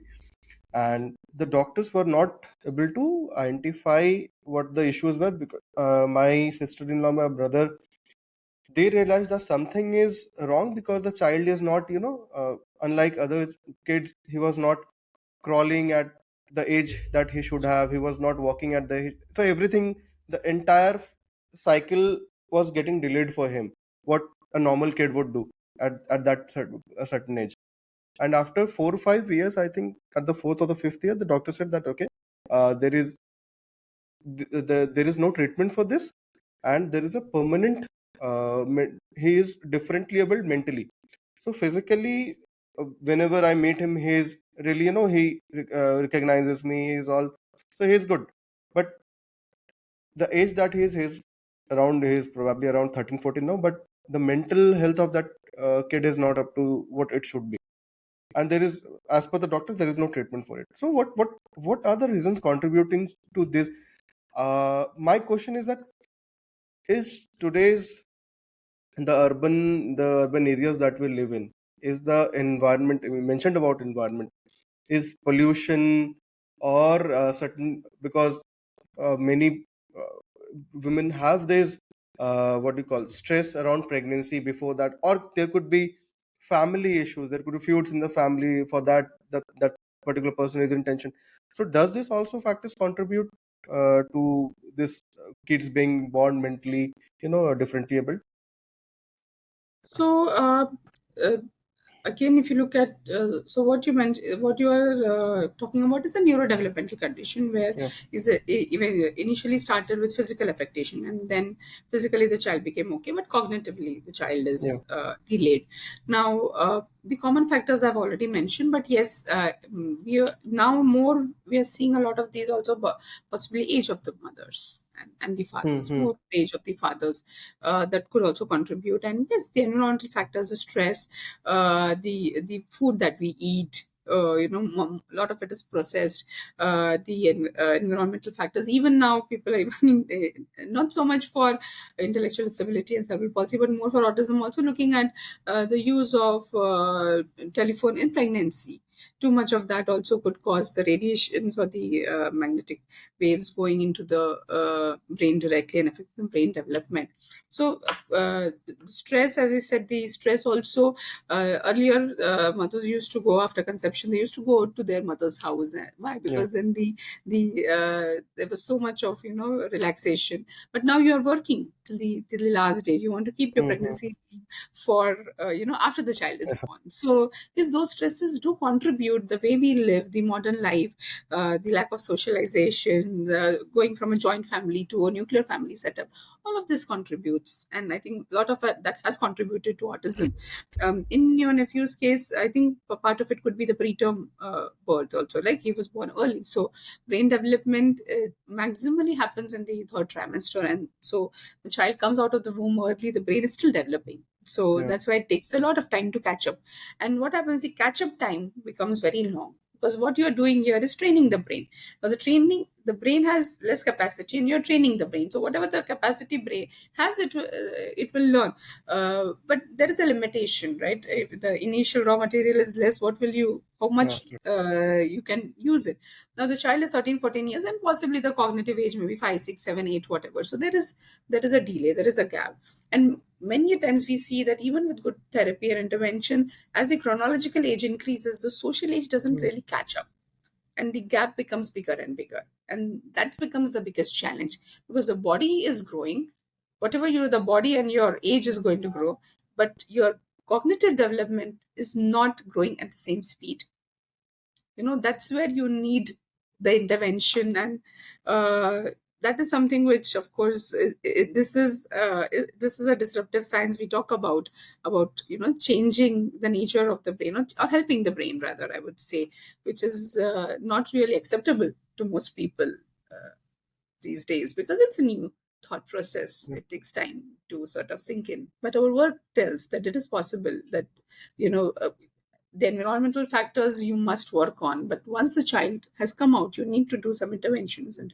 S1: and the doctors were not able to identify what the issues were, because my sister-in-law, my brother, they realized that something is wrong, because the child is not, unlike other kids, he was not crawling at the age that he should have, he was not walking at the so everything, the entire cycle was getting delayed for him, what a normal kid would do at that a certain age. And after 4 or 5 years, I think at the fourth or the fifth year, the doctor said that okay, there is there is no treatment for this, and there is a permanent he is differently able mentally. So physically, whenever I meet him, he is really, he recognizes me, he's all, so he's good. But the age that he's around, he's probably around 13, 14 now, but the mental health of that kid is not up to what it should be. And there is, as per the doctors, there is no treatment for it. So what are the reasons contributing to this? My question is that, is today's the urban areas that we live in, is the environment, we mentioned about environment, is pollution, or certain, because many women have this what do you call, stress around pregnancy before that, or there could be family issues, there could be feuds in the family for that particular person is in tension. So does this also factors contribute to this kids being born mentally, differently able?
S2: So uh, again, if you look at so what you mentioned, what you are talking about is a neurodevelopmental condition where
S1: Yeah.
S2: even initially started with physical affectation, and then physically the child became okay, but cognitively the child
S1: Yeah.
S2: is delayed. Now the common factors I've already mentioned, but yes, we are now more, we are seeing a lot of these also, possibly age of the mothers and the fathers,
S1: Hmm.
S2: more age of the fathers, that could also contribute. And yes, the environmental factors, the stress, the food that we eat, a lot of it is processed. The environmental factors, even now people are even not so much for intellectual disability and cerebral palsy, but more for autism, also looking at the use of telephone in pregnancy. Too much of that also could cause the radiations or the magnetic waves going into the brain directly and affect the brain development. So stress, as I said, the stress also, earlier mothers used to go after conception, they used to go to their mother's house. Why?
S1: Yeah.
S2: Because then there was so much of relaxation. But now you are working, till the last day. You want to keep your
S1: Mhm.
S2: pregnancy for after the child is born. So yes, those stresses do contribute the way we live the modern life, the lack of socialization, going from a joint family to a nuclear family setup. All of this contributes, and I think a lot of that has contributed to autism. In your nephew's case, I think a part of it could be the preterm birth also, like he was born early. So brain development maximally happens in the third trimester, and so the child comes out of the womb early, the brain is still developing. So
S1: Yeah.
S2: that's why it takes a lot of time to catch up. And what happens, the catch up time becomes very long, because what you're doing here is training the brain. Now the brain has less capacity and you're training the brain. So whatever the capacity brain has, it will learn. But there is a limitation, right? If the initial raw material is less, what will you, how
S1: Yeah.
S2: much you can use it. Now the child is 13, 14 years, and possibly the cognitive age maybe 5, 6, 7, 8, whatever. So there is a delay, there is a gap. And many times we see that even with good therapy or intervention, as the chronological age increases, the social age doesn't
S1: Mm.
S2: really catch up, and the gap becomes bigger and bigger. And that becomes the biggest challenge, because the body is growing, whatever you, the body and your age is going to grow, but your cognitive development is not growing at the same speed. That's where you need the intervention. And uh, that is something which, of course, this is a disruptive science we talk about changing the nature of the brain, or helping the brain rather, I would say, which is not really acceptable to most people these days, because it's a new thought process.
S1: Yeah.
S2: It takes time to sort of sink in, but our work tells that it is possible, that you know uh, the environmental factors you must work on, but once the child has come out, you need to do some interventions. And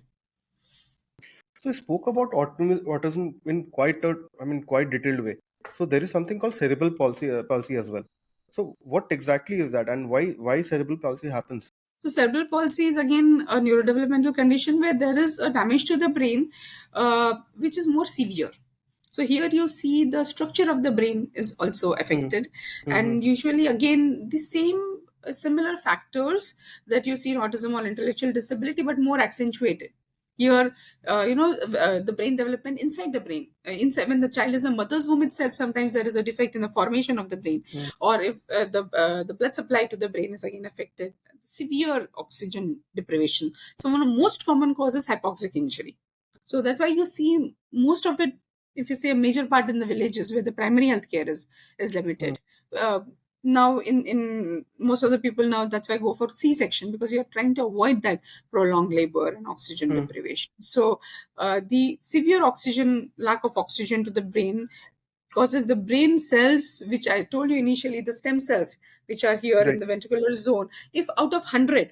S1: So I spoke about autism in quite detailed way. So there is something called cerebral palsy as well. So what exactly is that, and why cerebral palsy happens?
S2: so cerebral palsy is again a neurodevelopmental condition where there is a damage to the brain, which is more severe. So here you see the structure of the brain is also
S1: Mm.
S2: affected,
S1: Mm-hmm.
S2: and usually again the same similar factors that you see in autism or intellectual disability, but more accentuated. Here, the brain development inside the brain, inside when the child is in the mother's womb itself, sometimes there is a defect in the formation of the brain,
S1: Mm.
S2: or if the blood supply to the brain is again affected, severe oxygen deprivation. So one of the most common causes hypoxic injury. So that's why you see most of it, if you say a major part in the villages where the primary health care is
S1: Mm.
S2: limited. uh, Now in most of the people now, that's why go for c-section, because you're trying to avoid that prolonged labor and oxygen
S1: Mm.
S2: deprivation. So the severe oxygen, lack of oxygen to the brain, causes the brain cells, which I told you initially, the stem cells which are here in
S1: Right.
S2: the ventricular zone, if out of 100,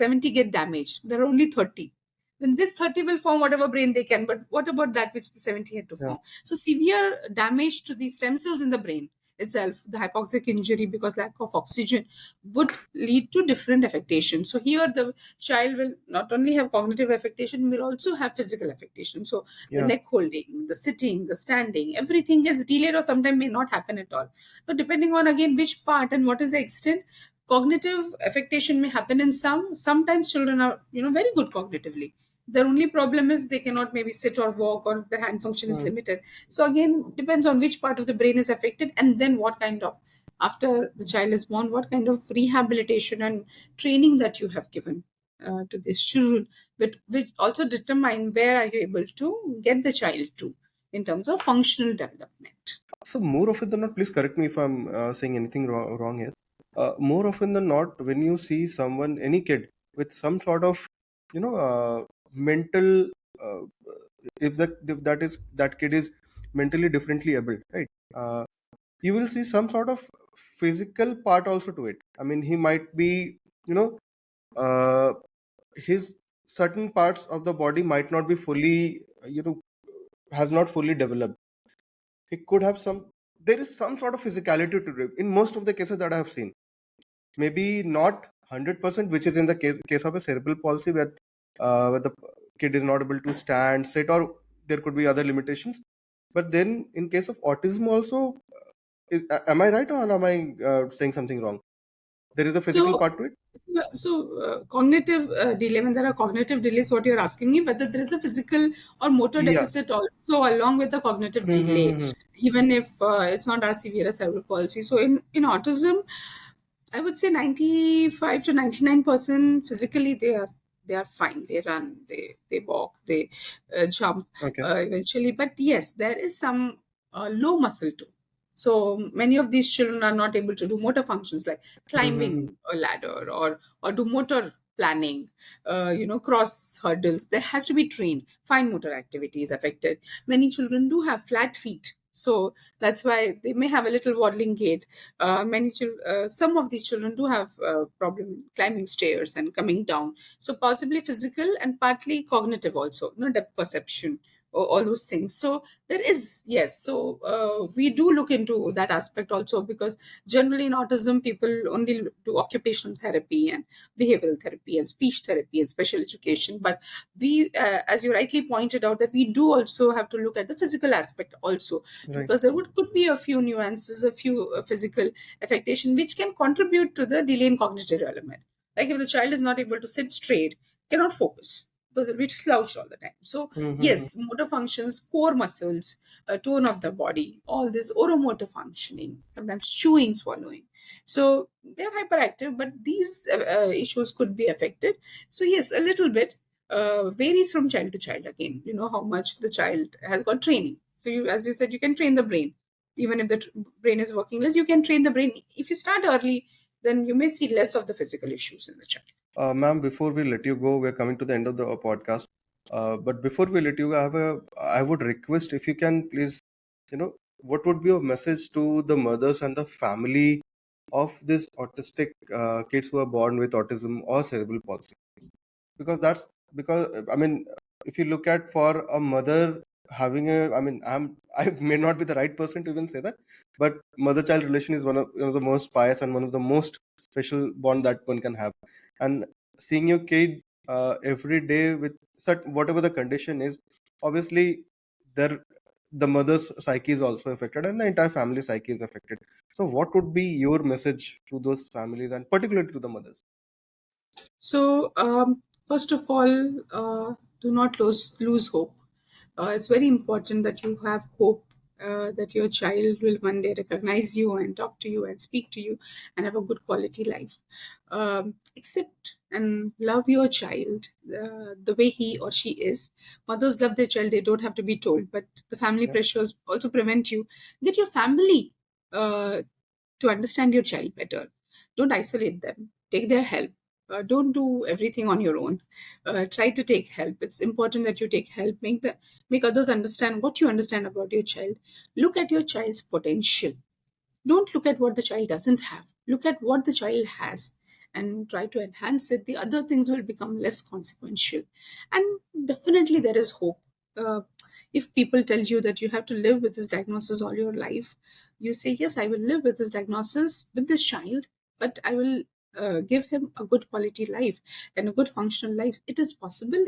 S2: 70 get damaged, there are only 30, then this 30 will form whatever brain they can, but what about that which the 70 had to
S1: Yeah.
S2: form? So severe damage to the stem cells in the brain itself, the hypoxic injury, because lack of oxygen, would lead to different affectation. So here the child will not only have cognitive affectation, will also have physical affectation. So the
S1: Yeah.
S2: neck holding, the sitting, the standing, everything gets delayed, or sometimes may not happen at all. But depending on again which part and what is the extent, cognitive affectation may happen in sometimes children are very good cognitively. Their only problem is they cannot maybe sit or walk, or the hand function is
S1: Mm.
S2: limited. So again, depends on which part of the brain is affected, and then what kind of, after the child is born, what kind of rehabilitation and training that you have given to these children, which also determine where are you able to get the child to in terms of functional development.
S1: So more often than not, please correct me if I'm saying anything wrong here. More often than not, when you see someone, any kid with some sort of, mental, uh, if that kid is mentally differently able, right? You will see some sort of physical part also to it. I mean, he might be, you know, uh, his certain parts of the body might not be fully, has not fully developed. He could have some, there is some sort of physicality to it in most of the cases that I have seen. Maybe not 100%, which is in the case of a cerebral palsy, where the kid is not able to stand, sit, or there could be other limitations. But then in case of autism also, am I right, or am I saying something wrong? There is a physical
S2: So,
S1: part to it.
S2: cognitive delay, when there are cognitive delays, what you're asking me, whether there is a physical or motor
S1: Yeah.
S2: deficit also along with the cognitive delay,
S1: Mm-hmm.
S2: even if it's not as severe as cerebral palsy. So, in autism, I would say 95 to 99% physically they are fine. They run, they walk, they jump
S1: Okay.
S2: eventually. But yes, there is some low muscle too. So many of these children are not able to do motor functions like
S1: Mm-hmm.
S2: climbing a ladder or do motor planning, cross hurdles. There has to be trained. Fine motor activity is affected. Many children do have flat feet, so that's why they may have a little waddling gait. Some of these children do have problem climbing stairs and coming down. So possibly physical and partly cognitive also, depth perception, all those things. So there is, yes. So we do look into that aspect also, because generally in autism people only do occupational therapy and behavioral therapy and speech therapy and special education. But we, as you rightly pointed out, that we do also have to look at the physical aspect also,
S1: Right.
S2: because there could be a few nuances, a few physical affectation which can contribute to the delay in cognitive development. Like if the child is not able to sit straight, cannot focus because it'll be slouched all the time. So
S1: Mm-hmm.
S2: yes, motor functions, core muscles, tone of the body, all this oromotor functioning, sometimes chewing, swallowing. So they're hyperactive, but these issues could be affected. So yes, a little bit varies from child to child. Again, how much the child has got training. So you, as you said, you can train the brain. Even if the brain is working less, you can train the brain. If you start early, then you may see less of the physical issues in the child.
S1: Ma'am, before we let you go, we're coming to the end of the podcast. But before we let you go, I would request if you can please, what would be your message to the mothers and the family of these autistic kids who are born with autism or cerebral palsy? Because that's because I mean, if you look at for a mother having a, I mean, I may not be the right person to even say that, but mother-child relation is one of the most pious and one of the most special bond that one can have. And seeing your kid every day with such whatever the condition is, obviously there the mother's psyche is also affected and the entire family psyche is affected. So what would be your message to those families and particularly to the mothers?
S2: So, first of all, do not lose hope. It's very important that you have hope that your child will one day recognize you and talk to you and speak to you and have a good quality life. Accept and love your child the way he or she is. Mothers love their child, they don't have to be told, but the family
S1: Yeah.
S2: pressures also prevent you. Get your family to understand your child better. Don't isolate them, take their help. Don't do everything on your own. Try to take help. It's important that you take help. Make others understand what you understand about your child. Look at your child's potential. Don't look at what the child doesn't have. Look at what the child has and try to enhance it. The other things will become less consequential. And definitely, there is hope. Uh, if people tell you that you have to live with this diagnosis all your life, you say, yes, I will live with this diagnosis with this child, but I will give him a good quality life and a good functional life. It is possible.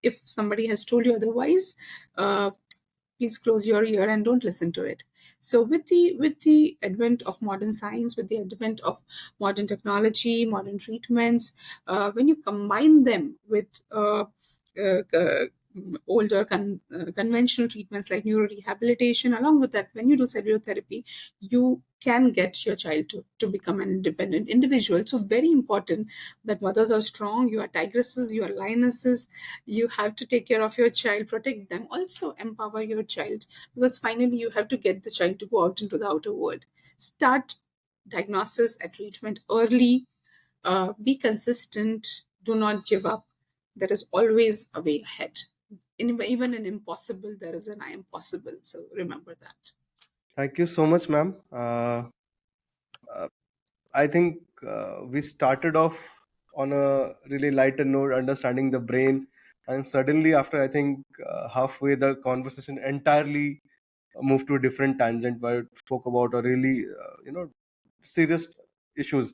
S2: If somebody has told you otherwise, please close your ear and don't listen to it. So with the advent of modern science, with the advent of modern technology, modern treatments, when you combine them with uh, uh, older conventional treatments like neurorehabilitation, along with that, when you do cellular therapy, you can get your child to become an independent individual. So very important that mothers are strong. You are tigresses, you are lionesses. You have to take care of your child, protect them, also empower your child, because finally you have to get the child to go out into the outer world. Start diagnosis and treatment early. Be consistent. Do not give up. There is always a way ahead. Even in impossible, there is an I am possible. So remember that.
S1: Thank you so much, ma'am. Uh, I think we started off on a really lighter note, understanding the brain, and suddenly, after I think halfway, the conversation entirely moved to a different tangent where it spoke about a really, serious issues.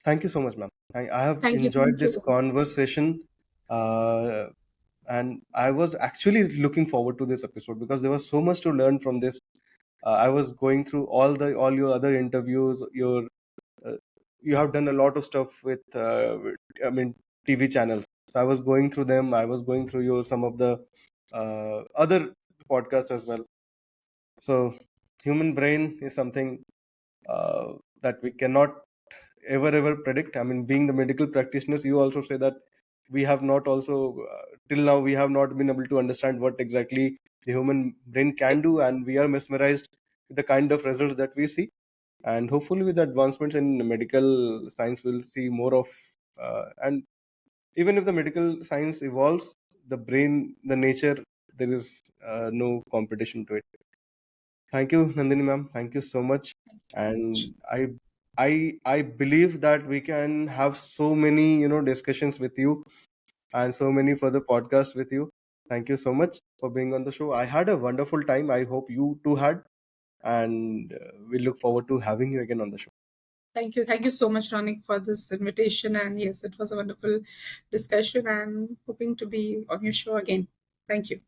S1: Thank you so much, ma'am. I have
S2: Thank you.
S1: enjoyed
S2: Thank
S1: this
S2: you.
S1: conversation, uh, and I was actually looking forward to this episode because there was so much to learn from this. I was going through all your other interviews, your you have done a lot of stuff with, I mean, TV channels. So I was going through them. I was going through your some of the other podcasts as well. So human brain is something that we cannot ever predict. I mean, being the medical practitioners, you also say that we have not also till now we have not been able to understand what exactly the human brain can do, and we are mesmerized with the kind of results that we see. And hopefully with the advancements in medical science we'll see more of, and even if the medical science evolves, the brain, the nature, there is no competition to it. Thank you, Nandini ma'am. Thank you so much.
S2: Thank you so much.
S1: And I believe that we can have so many, discussions with you and so many further podcasts with you. Thank you so much for being on the show. I had a wonderful time. I hope you too had, and we look forward to having you again on the show.
S2: Thank you. Thank you so much, Ronik, for this invitation. And yes, it was a wonderful discussion and hoping to be on your show again. Thank you.